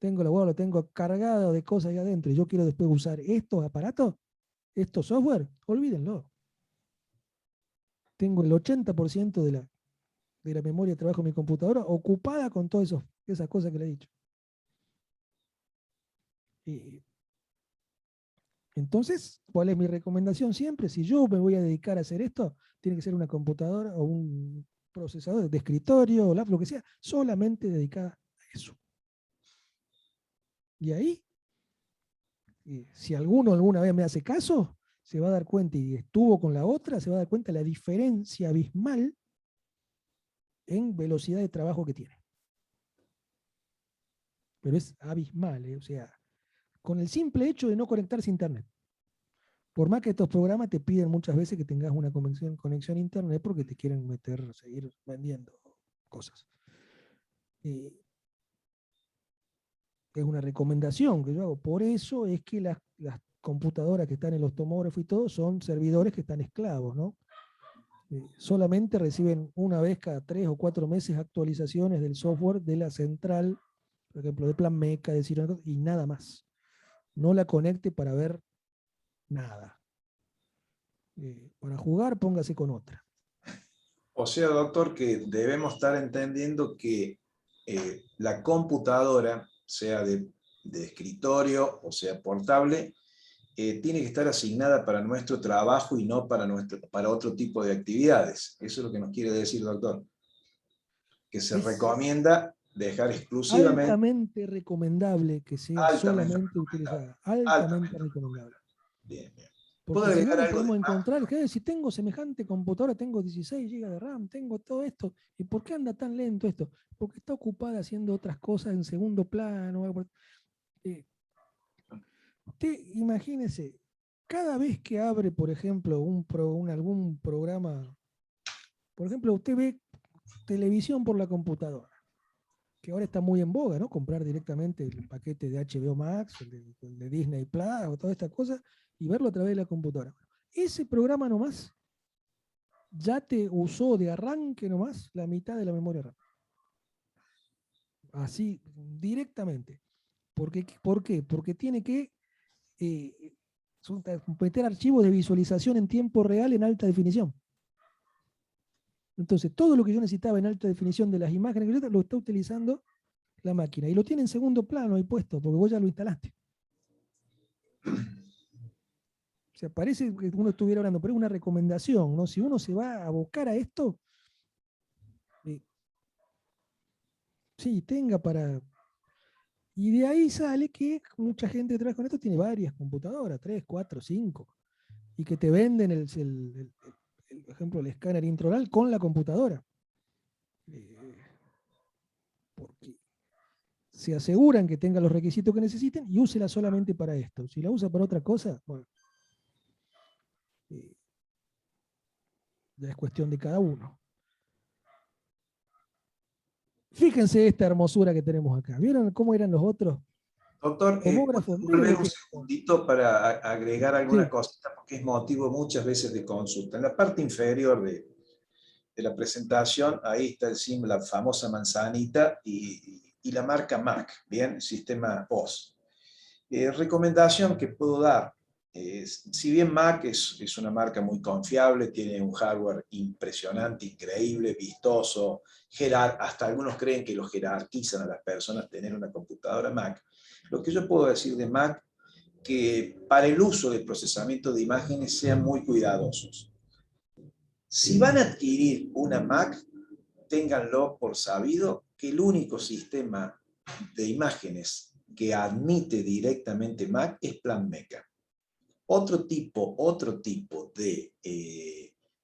lo tengo cargado de cosas ahí adentro y yo quiero después usar estos aparatos, estos software, olvídenlo. Tengo el 80% de la memoria de trabajo de mi computadora ocupada con todas esas cosas que le he dicho. Entonces, ¿cuál es mi recomendación siempre? Si yo me voy a dedicar a hacer esto, tiene que ser una computadora o un procesador de escritorio o lo que sea, solamente dedicada a eso. Y ahí, si alguno alguna vez me hace caso, se va a dar cuenta, y estuvo con la otra, se va a dar cuenta de la diferencia abismal en velocidad de trabajo que tiene. Pero es abismal, o sea, con el simple hecho de no conectarse a internet. Por más que estos programas te piden muchas veces que tengas una conexión a internet porque te quieren seguir vendiendo cosas. Es una recomendación que yo hago. Por eso es que las computadoras que están en los tomógrafos y todo son servidores que están esclavos, ¿no? Solamente reciben una vez cada 3 o 4 meses actualizaciones del software de la central, por ejemplo, de Plan Meca, de Ciro, y nada más. No la conecte para ver nada. Para jugar, póngase con otra. O sea, doctor, que debemos estar entendiendo que la computadora, sea de escritorio o sea portable, tiene que estar asignada para nuestro trabajo y no para otro tipo de actividades. Eso es lo que nos quiere decir, doctor. Que se recomienda dejar exclusivamente... Altamente recomendable que sea solamente utilizada. Altamente recomendable. Bien, bien. Porque si no, nos podemos encontrar que si tengo semejante computadora, tengo 16 GB de RAM, tengo todo esto, ¿y por qué anda tan lento esto? Porque está ocupada haciendo otras cosas en segundo plano. Usted imagínese, cada vez que abre, por ejemplo, algún programa, por ejemplo, usted ve televisión por la computadora, que ahora está muy en boga, ¿no? Comprar directamente el paquete de HBO Max, el de Disney Plus, o todas estas cosas, y verlo a través de la computadora. Ese programa nomás ya te usó de arranque nomás la mitad de la memoria RAM. Así, directamente. ¿Por qué? Porque tiene que meter archivos de visualización en tiempo real en alta definición. Entonces, todo lo que yo necesitaba en alta definición de las imágenes lo está utilizando la máquina. Y lo tiene en segundo plano ahí puesto, porque vos ya lo instalaste. O sea, parece que uno estuviera hablando, pero es una recomendación, ¿no? Si uno se va a abocar a esto, sí, tenga para... Y de ahí sale que mucha gente que trabaja con esto tiene varias computadoras, 3, 4, 5, y que te venden por ejemplo, el escáner intraoral con la computadora. Porque se aseguran que tenga los requisitos que necesiten y úsela solamente para esto. Si la usa para otra cosa, bueno, ya es cuestión de cada uno. Fíjense esta hermosura que tenemos acá. ¿Vieron cómo eran los otros? Doctor, Tomógrafos. volver un segundito para agregar alguna cosita, porque es motivo muchas veces de consulta. En la parte inferior de la presentación, ahí está el símbolo, la famosa manzanita y la marca Mac, bien, sistema OS. Recomendación que puedo dar, Si bien Mac es una marca muy confiable, tiene un hardware impresionante, increíble, vistoso, hasta algunos creen que lo jerarquizan a las personas tener una computadora Mac, lo que yo puedo decir de Mac, que para el uso del procesamiento de imágenes sean muy cuidadosos. Si van a adquirir una Mac, ténganlo por sabido que el único sistema de imágenes que admite directamente Mac es PlanMeca. Otro tipo de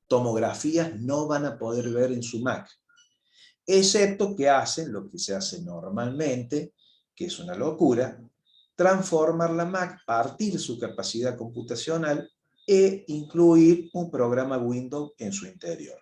tomografías no van a poder ver en su Mac, excepto que hacen lo que se hace normalmente, que es una locura, transformar la Mac, partir su capacidad computacional e incluir un programa Windows en su interior.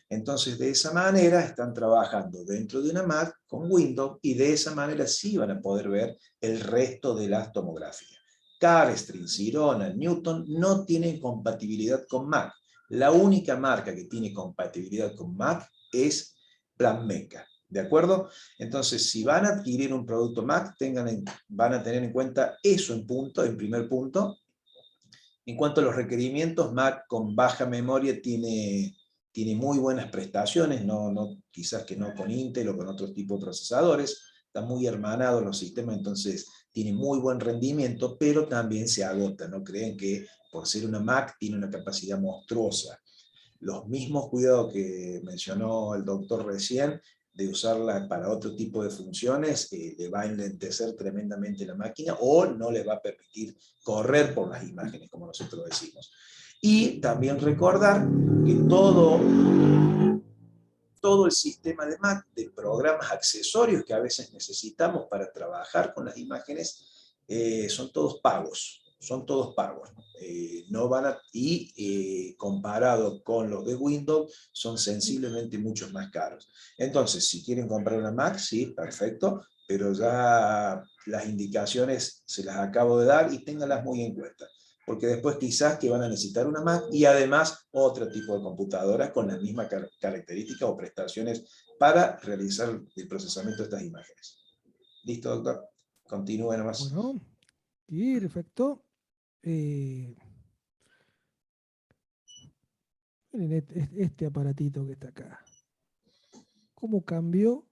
Entonces, de esa manera están trabajando dentro de una Mac con Windows y de esa manera sí van a poder ver el resto de las tomografías. Carestream, Sirona, Newton no tienen compatibilidad con Mac. La única marca que tiene compatibilidad con Mac es PlanMeca. ¿De acuerdo? Entonces, si van a adquirir un producto Mac, van a tener en cuenta eso en primer punto. En cuanto a los requerimientos, Mac con baja memoria tiene muy buenas prestaciones, quizás que no con Intel o con otro tipo de procesadores, están muy hermanados los sistemas, entonces tiene muy buen rendimiento, pero también se agota, no creen que por ser una Mac tiene una capacidad monstruosa. Los mismos cuidados que mencionó el doctor recién, de usarla para otro tipo de funciones, le va a enlentecer tremendamente la máquina o no le va a permitir correr por las imágenes, como nosotros decimos. Y también recordar que todo el sistema de Mac, de programas accesorios que a veces necesitamos para trabajar con las imágenes, son todos pagos. Comparado con los de Windows, son sensiblemente muchos más caros. Entonces, si quieren comprar una Mac, sí, perfecto, pero ya las indicaciones se las acabo de dar y ténganlas muy en cuenta, porque después quizás que van a necesitar una Mac y además otro tipo de computadoras con las mismas características o prestaciones para realizar el procesamiento de estas imágenes. ¿Listo, doctor? Continúe nomás. Bueno, perfecto. Miren este aparatito que está acá. ¿Cómo cambió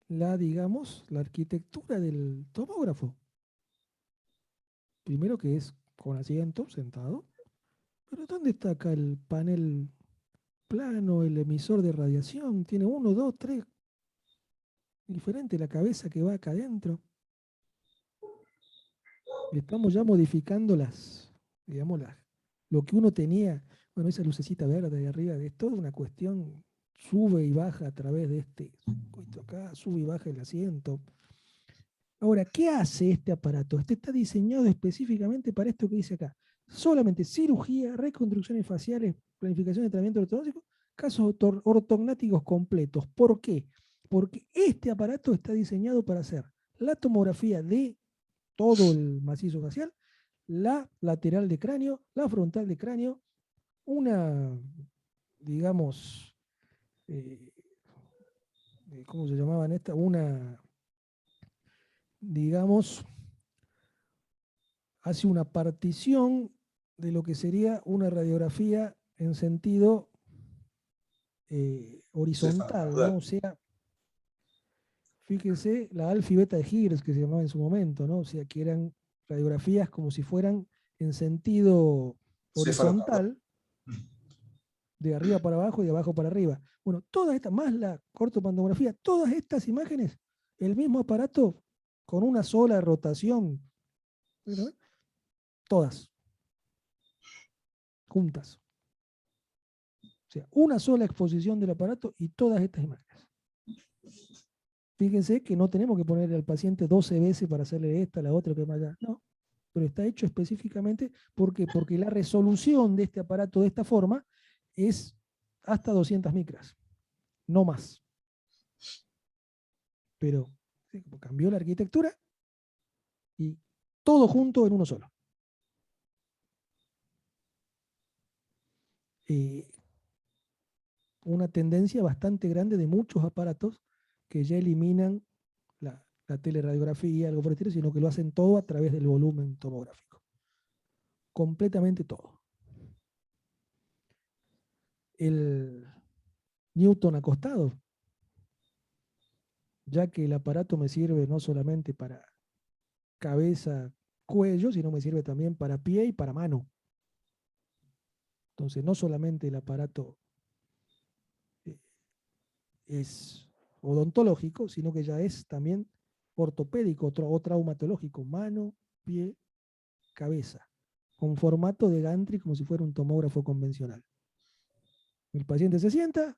digamos, la arquitectura del tomógrafo? Primero que es con asiento, sentado. Pero ¿dónde está acá el panel plano, el emisor de radiación? Tiene 1, 2, 3. Diferente la cabeza que va acá adentro. Estamos ya modificando digamos, lo que uno tenía. Bueno, esa lucecita verde de arriba, es toda una cuestión, sube y baja a través de esto acá, sube y baja el asiento. Ahora, ¿qué hace este aparato? Este está diseñado específicamente para esto que dice acá. Solamente cirugía, reconstrucciones faciales, planificación de tratamiento ortodóntico, casos ortognáticos completos. ¿Por qué? Porque este aparato está diseñado para hacer la tomografía de todo el macizo facial, la lateral de cráneo, la frontal de cráneo, una, digamos, ¿cómo se llamaban esta? Digamos, hace una partición de lo que sería una radiografía en sentido horizontal, ¿no? O sea, fíjese la alfa y beta de Higgs que se llamaba en su momento, ¿no? O sea, que eran radiografías como si fueran en sentido horizontal, de arriba para abajo y de abajo para arriba. Bueno, todas estas, más la cortopantografía, todas estas imágenes, el mismo aparato con una sola rotación, ¿verdad? Todas juntas. O sea, una sola exposición del aparato y todas estas imágenes. Fíjense que no tenemos que ponerle al paciente 12 veces para hacerle esta, la otra, que más allá. No, pero está hecho específicamente porque la resolución de este aparato de esta forma es hasta 200 micras, no más. Pero ¿sí? Cambió la arquitectura y todo junto en uno solo. Una tendencia bastante grande de muchos aparatos que ya eliminan la teleradiografía, algo por el estilo, sino que lo hacen todo a través del volumen tomográfico. Completamente todo. El Newton acostado, ya que el aparato me sirve no solamente para cabeza, cuello, sino me sirve también para pie y para mano. Entonces, no solamente el aparato es odontológico, sino que ya es también ortopédico o traumatológico, mano, pie, cabeza, con formato de gantry como si fuera un tomógrafo convencional. El paciente se sienta,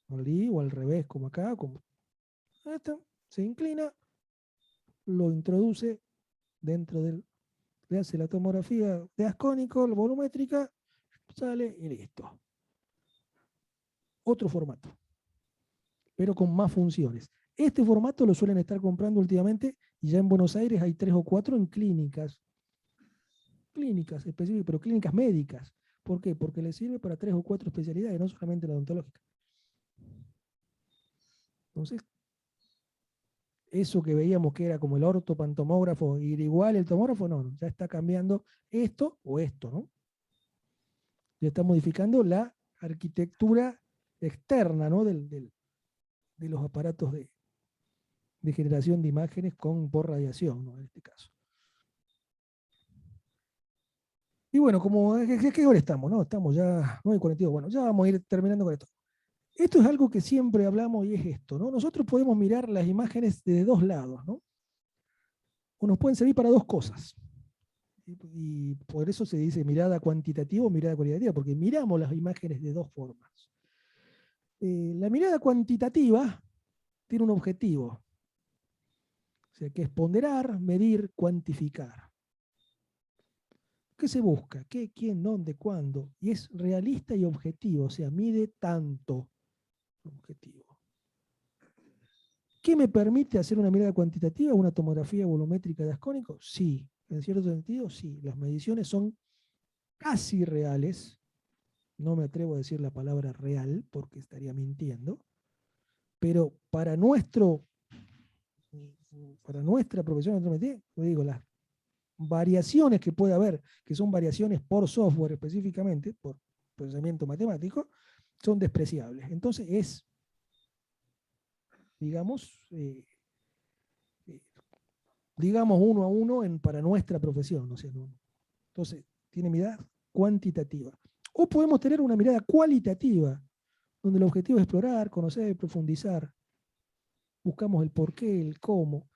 o al revés, como acá, como esto, se inclina, lo introduce dentro del, le hace la tomografía de ascónico, la volumétrica, sale y listo. Otro formato, pero con más funciones. Este formato lo suelen estar comprando últimamente y ya en Buenos Aires hay 3 o 4 en clínicas específicas, pero clínicas médicas. ¿Por qué? Porque le sirve para 3 o 4 especialidades, no solamente la odontológica. Entonces, eso que veíamos que era como el ortopantomógrafo, y igual el tomógrafo, no, ya está cambiando esto o esto, ¿no? Ya está modificando la arquitectura externa, ¿no? de los aparatos de generación de imágenes por radiación, ¿no? En este caso. Y bueno, como ¿qué hora estamos? ¿No? Estamos ya 9:42. Bueno, ya vamos a ir terminando con esto. Esto es algo que siempre hablamos y es esto, ¿no? Nosotros podemos mirar las imágenes de dos lados, ¿no? O nos pueden servir para dos cosas. Y por eso se dice mirada cuantitativa o mirada cualitativa, porque miramos las imágenes de dos formas. La mirada cuantitativa tiene un objetivo, o sea, que es ponderar, medir, cuantificar. ¿Qué se busca? ¿Qué, quién, dónde, cuándo? Y es realista y objetivo, o sea, mide tanto objetivo. ¿Qué me permite hacer una mirada cuantitativa, una tomografía volumétrica de ascónico? Sí, en cierto sentido, sí. Las mediciones son casi reales. No me atrevo a decir la palabra real porque estaría mintiendo. Pero para nuestra profesión, digo, las variaciones que puede haber, que son variaciones por software específicamente, por procesamiento matemático, son despreciables. Entonces es, digamos, 1 a 1 para nuestra profesión. ¿No? Entonces, tiene mirada cuantitativa. O podemos tener una mirada cualitativa, donde el objetivo es explorar, conocer, profundizar. Buscamos el porqué, el cómo.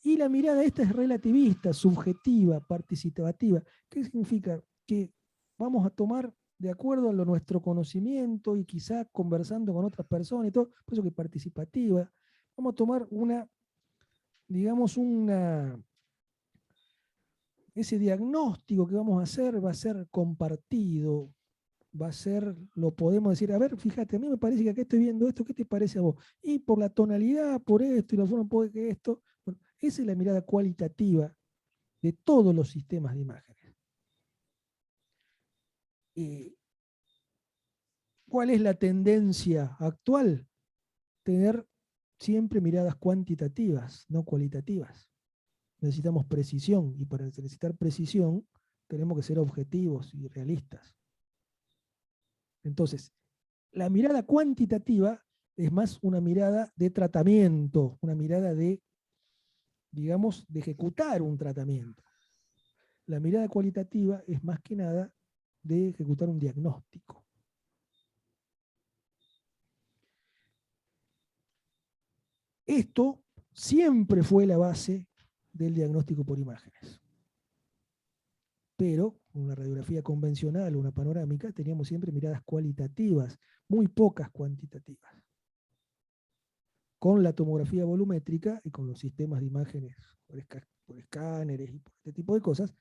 Y la mirada esta es relativista, subjetiva, participativa. ¿Qué significa? Que vamos a tomar de acuerdo a nuestro conocimiento y quizá conversando con otras personas y todo, por eso que participativa. Vamos a tomar ese diagnóstico que vamos a hacer va a ser compartido, lo podemos decir, a ver, fíjate, a mí me parece que acá estoy viendo esto, ¿qué te parece a vos? Y por la tonalidad, por esto, y la forma por que esto, bueno, esa es la mirada cualitativa de todos los sistemas de imágenes. ¿Cuál es la tendencia actual? Tener siempre miradas cuantitativas, no cualitativas. Necesitamos precisión, y para necesitar precisión tenemos que ser objetivos y realistas. Entonces, la mirada cuantitativa es más una mirada de tratamiento, una mirada de, digamos, de ejecutar un tratamiento. La mirada cualitativa es más que nada de ejecutar un diagnóstico. Esto siempre fue la base del diagnóstico por imágenes. Pero una radiografía convencional, una panorámica, teníamos siempre miradas cualitativas, muy pocas cuantitativas. Con la tomografía volumétrica y con los sistemas de imágenes por escáneres y por este tipo de cosas,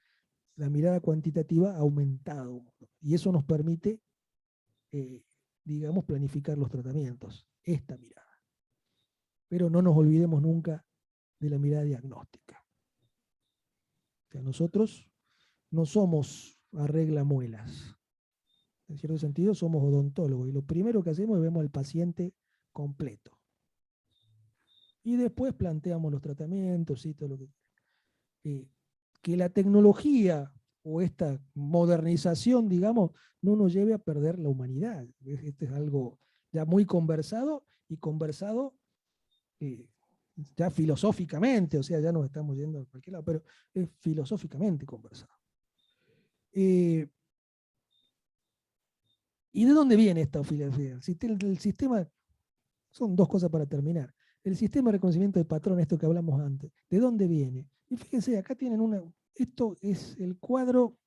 la mirada cuantitativa ha aumentado. Y eso nos permite, digamos, planificar los tratamientos, esta mirada. Pero no nos olvidemos nunca de la mirada diagnóstica. O sea, nosotros no somos arreglamuelas. En cierto sentido, somos odontólogos. Y lo primero que hacemos es vemos al paciente completo. Y después planteamos los tratamientos y todo lo que la tecnología o esta modernización, digamos, no nos lleve a perder la humanidad. Este es algo ya muy conversado y conversado ya filosóficamente, o sea, ya nos estamos yendo a cualquier lado, pero es filosóficamente conversado. ¿Y de dónde viene esta filosofía? El sistema, son dos cosas para terminar. El sistema de reconocimiento de patrón, esto que hablamos antes, ¿de dónde viene? Y fíjense, acá tienen esto es el cuadro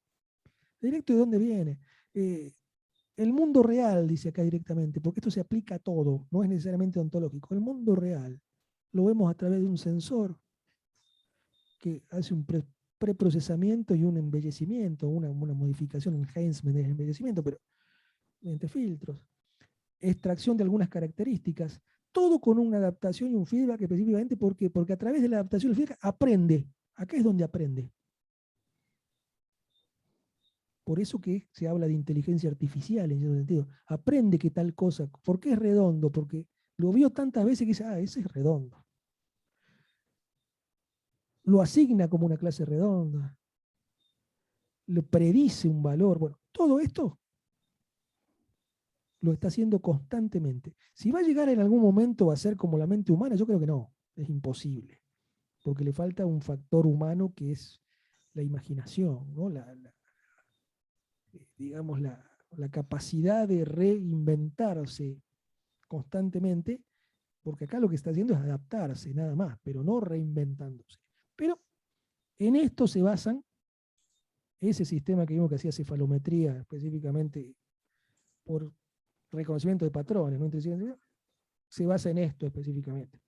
directo de dónde viene. El mundo real, dice acá directamente, porque esto se aplica a todo, no es necesariamente ontológico. El mundo real lo vemos a través de un sensor que hace un preprocesamiento y un embellecimiento, una modificación, un enhancement del embellecimiento, pero mediante filtros, extracción de algunas características, todo con una adaptación y un feedback específicamente, porque a través de la adaptación y el feedback aprende. Acá es donde aprende. Por eso que se habla de inteligencia artificial en ese sentido. Aprende que tal cosa, ¿por qué es redondo? Porque lo vio tantas veces que dice, ese es redondo. Lo asigna como una clase redonda. Le predice un valor. Bueno, todo esto lo está haciendo constantemente. Si va a llegar en algún momento a ser como la mente humana, yo creo que no, es imposible, porque le falta un factor humano que es la imaginación, ¿no? Digamos, la capacidad de reinventarse constantemente, porque acá lo que está haciendo es adaptarse nada más, pero no reinventándose. Pero en esto se basan ese sistema que vimos que hacía cefalometría específicamente por reconocimiento de patrones, ¿no? Se basa en esto específicamente.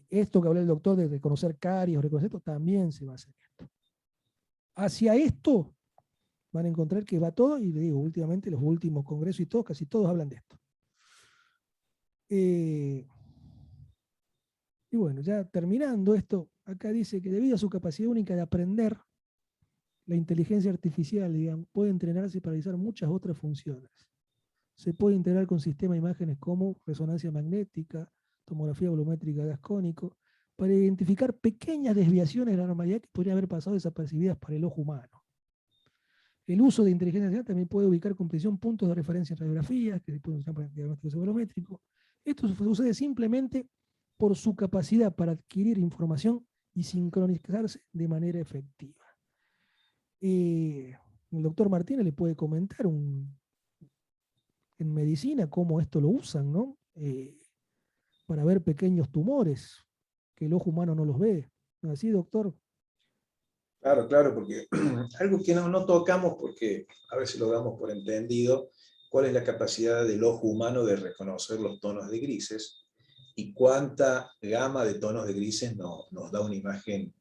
Esto que habló el doctor de reconocer caries o reconocer esto, también se basa en esto. Hacia esto van a encontrar que va todo, y le digo, últimamente los últimos congresos y todo, casi todos hablan de esto. Y bueno, ya terminando esto, acá dice que debido a su capacidad única de aprender, la inteligencia artificial, digamos, puede entrenarse para realizar muchas otras funciones. Se puede integrar con sistemas de imágenes como resonancia magnética, tomografía volumétrica gas cónico, para identificar pequeñas desviaciones de la normalidad que podrían haber pasado desapercibidas para el ojo humano. El uso de inteligencia artificial también puede ubicar con precisión puntos de referencia en radiografías, que se pueden usar para el diagnóstico volumétrico. Esto sucede simplemente por su capacidad para adquirir información y sincronizarse de manera efectiva. El doctor Martínez le puede comentar en medicina cómo esto lo usan, ¿no? Para ver pequeños tumores que el ojo humano no los ve. ¿No es así, doctor? Claro, claro, porque algo que no tocamos porque a veces lo damos por entendido, cuál es la capacidad del ojo humano de reconocer los tonos de grises y cuánta gama de tonos de grises nos da una imagen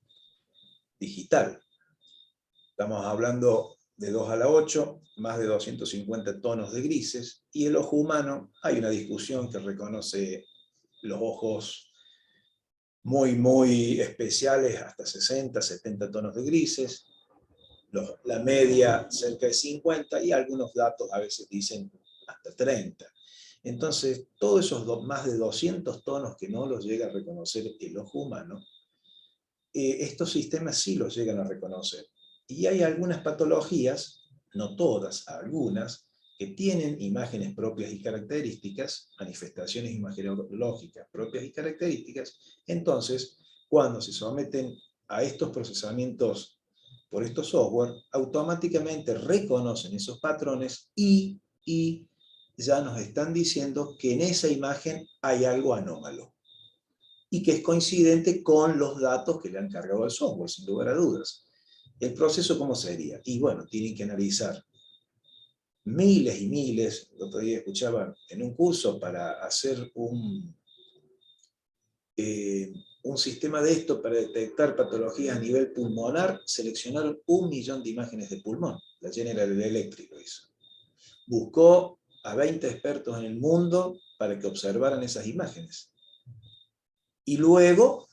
digital. Estamos hablando de 2 a la 8, más de 250 tonos de grises, y el ojo humano, hay una discusión que reconoce los ojos muy especiales, hasta 60, 70 tonos de grises, la media cerca de 50, y algunos datos a veces dicen hasta 30. Entonces, todos esos más de 200 tonos que no los llega a reconocer el ojo humano, estos sistemas sí los llegan a reconocer. Y hay algunas patologías, no todas, algunas, que tienen imágenes propias y características, manifestaciones imagenológicas propias y características. Entonces, cuando se someten a estos procesamientos por estos software, automáticamente reconocen esos patrones y ya nos están diciendo que en esa imagen hay algo anómalo y que es coincidente con los datos que le han cargado al software, sin lugar a dudas. ¿El proceso cómo sería? Y bueno, tienen que analizar miles y miles. El otro día escuchaba en un curso para hacer un sistema de esto para detectar patologías a nivel pulmonar, seleccionaron 1 millón de imágenes de pulmón. La General Electric lo hizo. Buscó a 20 expertos en el mundo para que observaran esas imágenes. Y luego,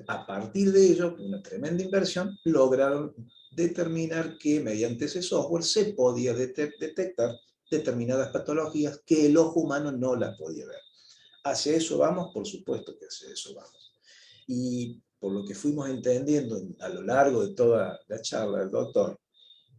a partir de ello, una tremenda inversión, lograron determinar que mediante ese software se podía detectar determinadas patologías que el ojo humano no las podía ver. ¿Hacia eso vamos? Por supuesto que hacia eso vamos. Y por lo que fuimos entendiendo a lo largo de toda la charla del doctor,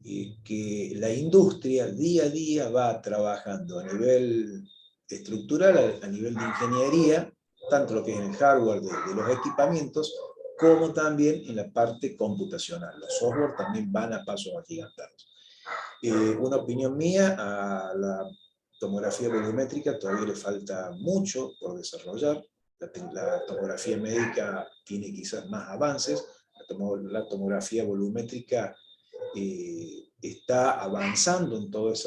que la industria día a día va trabajando a nivel estructural, a nivel de ingeniería, tanto lo que es en el hardware de los equipamientos, como también en la parte computacional. Los software también van a pasos agigantados. Una opinión mía, a la tomografía volumétrica todavía le falta mucho por desarrollar. La tomografía médica tiene quizás más avances. La tomografía volumétrica está avanzando en todos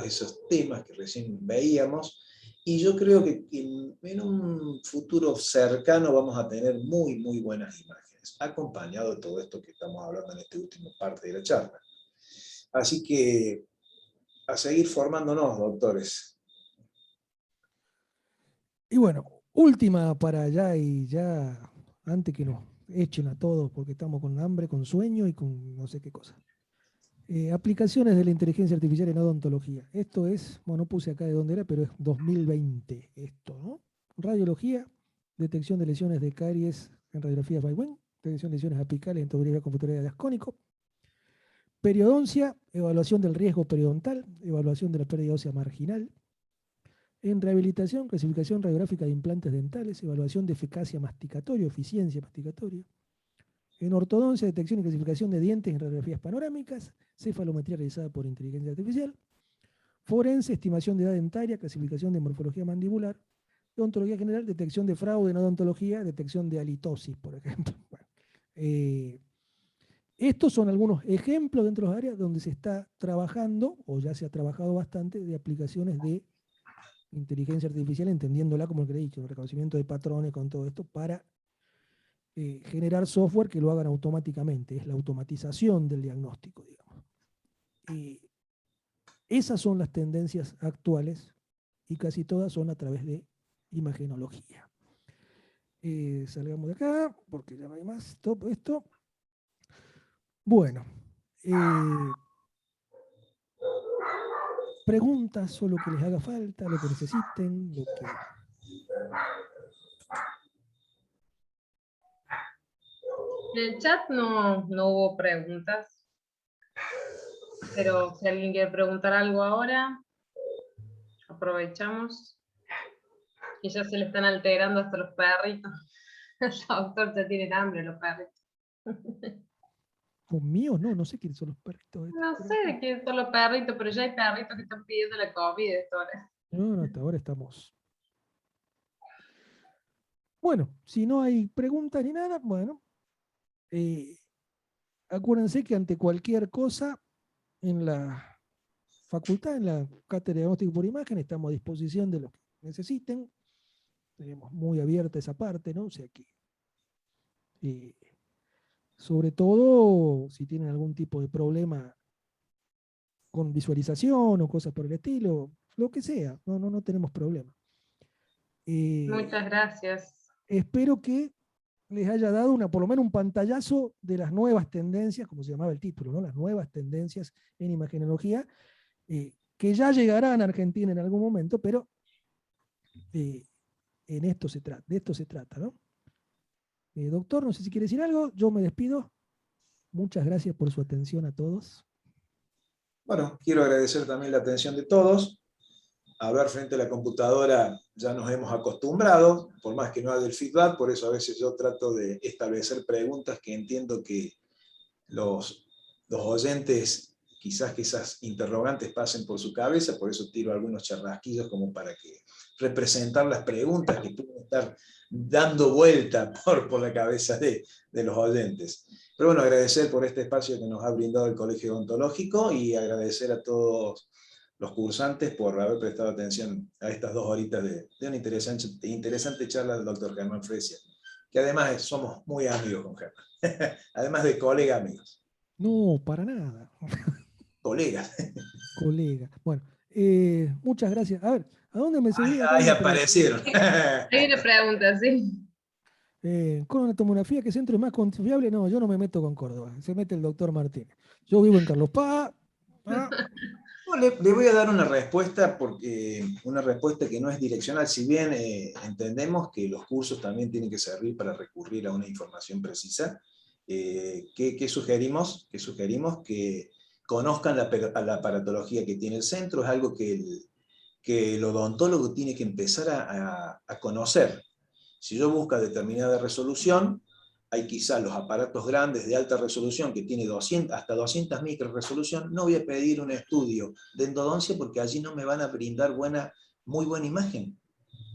esos temas que recién veíamos, y yo creo que en un futuro cercano vamos a tener muy, muy buenas imágenes, acompañado de todo esto que estamos hablando en esta última parte de la charla. Así que a seguir formándonos, doctores. Y bueno, última para allá y ya, antes que nos echen a todos porque estamos con hambre, con sueño y con no sé qué cosa. Aplicaciones de la inteligencia artificial en odontología. Esto es, bueno, no puse acá de dónde era, pero es 2020 esto, ¿no? Radiología, detección de lesiones de caries en radiografía Weibull, detección de lesiones apicales en tomografía computarizada de ascónico, periodoncia, evaluación del riesgo periodontal, evaluación de la pérdida ósea marginal, en rehabilitación, clasificación radiográfica de implantes dentales, evaluación de eficacia masticatoria, eficiencia masticatoria, en ortodoncia, detección y clasificación de dientes en radiografías panorámicas, cefalometría realizada por inteligencia artificial, forense, estimación de edad dentaria, clasificación de morfología mandibular, odontología general, detección de fraude en odontología, detección de halitosis, por ejemplo. Bueno, estos son algunos ejemplos dentro de las áreas donde se está trabajando, o ya se ha trabajado bastante, de aplicaciones de inteligencia artificial, entendiéndola como el que le he dicho, el reconocimiento de patrones con todo esto, para generar software que lo hagan automáticamente. Es la automatización del diagnóstico, digamos. Esas son las tendencias actuales y casi todas son a través de imagenología. Salgamos de acá, porque ya no hay más. Todo esto. Bueno. Preguntas o lo que les haga falta, lo que necesiten, lo que... En el chat no hubo preguntas, pero si alguien quiere preguntar algo ahora, aprovechamos. Y ya se le están alterando hasta los perritos. El doctor ya tiene hambre, los perritos. ¿Los míos? No sé quiénes son los perritos. No sé de quién son los perritos, pero ya hay perritos que están pidiendo la comida a esta hora. No, hasta ahora estamos. Bueno, si no hay preguntas ni nada, bueno, acuérdense que ante cualquier cosa en la facultad, en la cátedra de diagnóstico por imagen, estamos a disposición de lo que necesiten. Tenemos muy abierta esa parte, ¿no? O sea que, sobre todo, si tienen algún tipo de problema con visualización o cosas por el estilo, lo que sea, no tenemos problema. Muchas gracias. Espero que les haya dado por lo menos un pantallazo de las nuevas tendencias, como se llamaba el título, ¿no? Las nuevas tendencias en imagenología, que ya llegarán a Argentina en algún momento, pero de esto se trata, ¿no? Doctor, no sé si quiere decir algo, yo me despido. Muchas gracias por su atención a todos. Bueno, quiero agradecer también la atención de todos. A hablar frente a la computadora ya nos hemos acostumbrado, por más que no haya el feedback, por eso a veces yo trato de establecer preguntas que entiendo que los oyentes, quizás que esas interrogantes pasen por su cabeza, por eso tiro algunos charrasquillos como para que representar las preguntas que pueden estar dando vuelta por la cabeza de los oyentes. Pero bueno, agradecer por este espacio que nos ha brindado el Colegio Odontológico y agradecer a todos los cursantes por haber prestado atención a estas 2 horitas de una interesante charla del doctor Germán Fresia, que además somos muy amigos con Germán, además de colega amigos. No, para nada. Colegas. Colega. Bueno, muchas gracias. A ver, ¿a dónde me seguí? Ahí aparecieron. Hay una pregunta, ¿sí? Con una tomografía, ¿qué centro es más confiable? No, yo no me meto con Córdoba, se mete el doctor Martínez. Yo vivo en Carlos Paz. No, le voy a dar una respuesta, porque una respuesta que no es direccional, si bien entendemos que los cursos también tienen que servir para recurrir a una información precisa. ¿Qué sugerimos? Que sugerimos que conozcan la aparatología que tiene el centro. Es algo que el odontólogo tiene que empezar a conocer. Si yo busco determinada resolución, hay quizás los aparatos grandes de alta resolución que tiene hasta 200 micros resolución. No voy a pedir un estudio de endodoncia porque allí no me van a brindar muy buena imagen.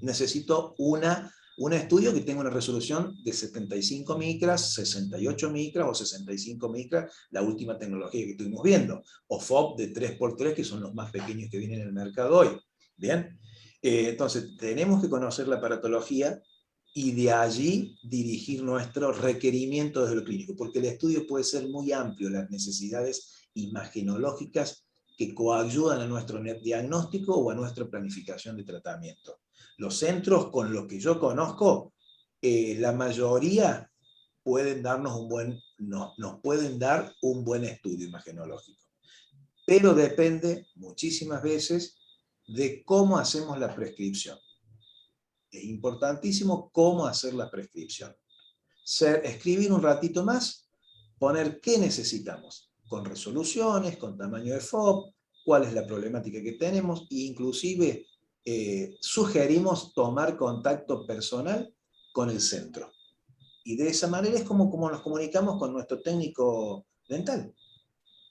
Necesito un estudio que tenga una resolución de 75 micras, 68 micras o 65 micras, la última tecnología que estuvimos viendo, o FOB de 3x3, que son los más pequeños que vienen en el mercado hoy. Bien, entonces tenemos que conocer la aparatología y de allí dirigir nuestros requerimientos de lo clínico, porque el estudio puede ser muy amplio, las necesidades imagenológicas que coayudan a nuestro diagnóstico o a nuestra planificación de tratamiento. Los centros con los que yo conozco, la mayoría pueden darnos nos pueden dar un buen estudio imagenológico, pero depende muchísimas veces de cómo hacemos la prescripción. Es importantísimo cómo hacer la prescripción. Escribir un ratito más, poner qué necesitamos, con resoluciones, con tamaño de FOB, cuál es la problemática que tenemos, e inclusive sugerimos tomar contacto personal con el centro. Y de esa manera es como nos comunicamos con nuestro técnico dental.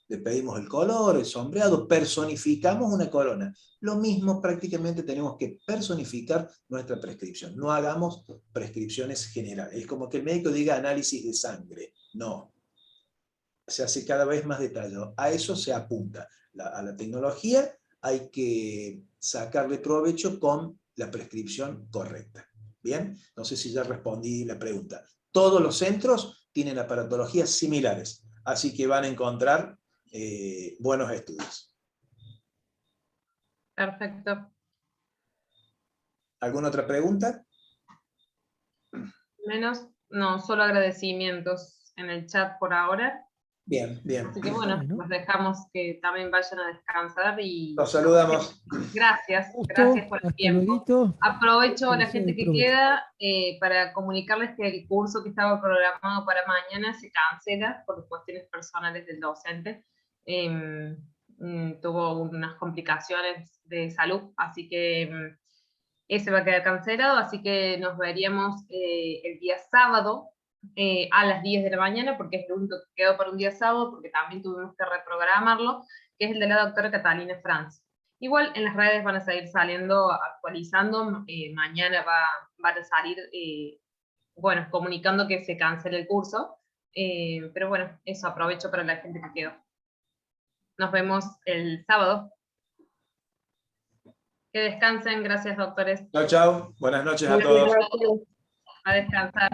Le pedimos el color, el sombreado, personificamos una corona. Lo mismo prácticamente tenemos que personificar nuestra prescripción. No hagamos prescripciones generales. Es como que el médico diga análisis de sangre. No. Se hace cada vez más detallado. A eso se apunta. A la tecnología hay que sacarle provecho con la prescripción correcta. ¿Bien? No sé si ya respondí la pregunta. Todos los centros tienen aparatologías similares, así que van a encontrar buenos estudios. Perfecto. ¿Alguna otra pregunta? Menos, no, solo agradecimientos en el chat por ahora. Bien, bien. Así que bueno, los dejamos que también vayan a descansar y Los saludamos. gracias por el tiempo. Aprovecho a la gente que queda para comunicarles que el curso que estaba programado para mañana se cancela por cuestiones personales del docente. Tuvo unas complicaciones de salud, así que ese va a quedar cancelado, así que nos veríamos el día sábado a las 10 de la mañana, porque es lo único que quedó para un día sábado, porque también tuvimos que reprogramarlo, que es el de la doctora Catalina Franz. Igual en las redes van a seguir saliendo, actualizando, mañana van a salir, bueno, comunicando que se cancela el curso, pero bueno, eso aprovecho para la gente que quedó. Nos vemos el sábado. Que descansen, gracias doctores. Chao, chao. Buenas noches a todos. A descansar.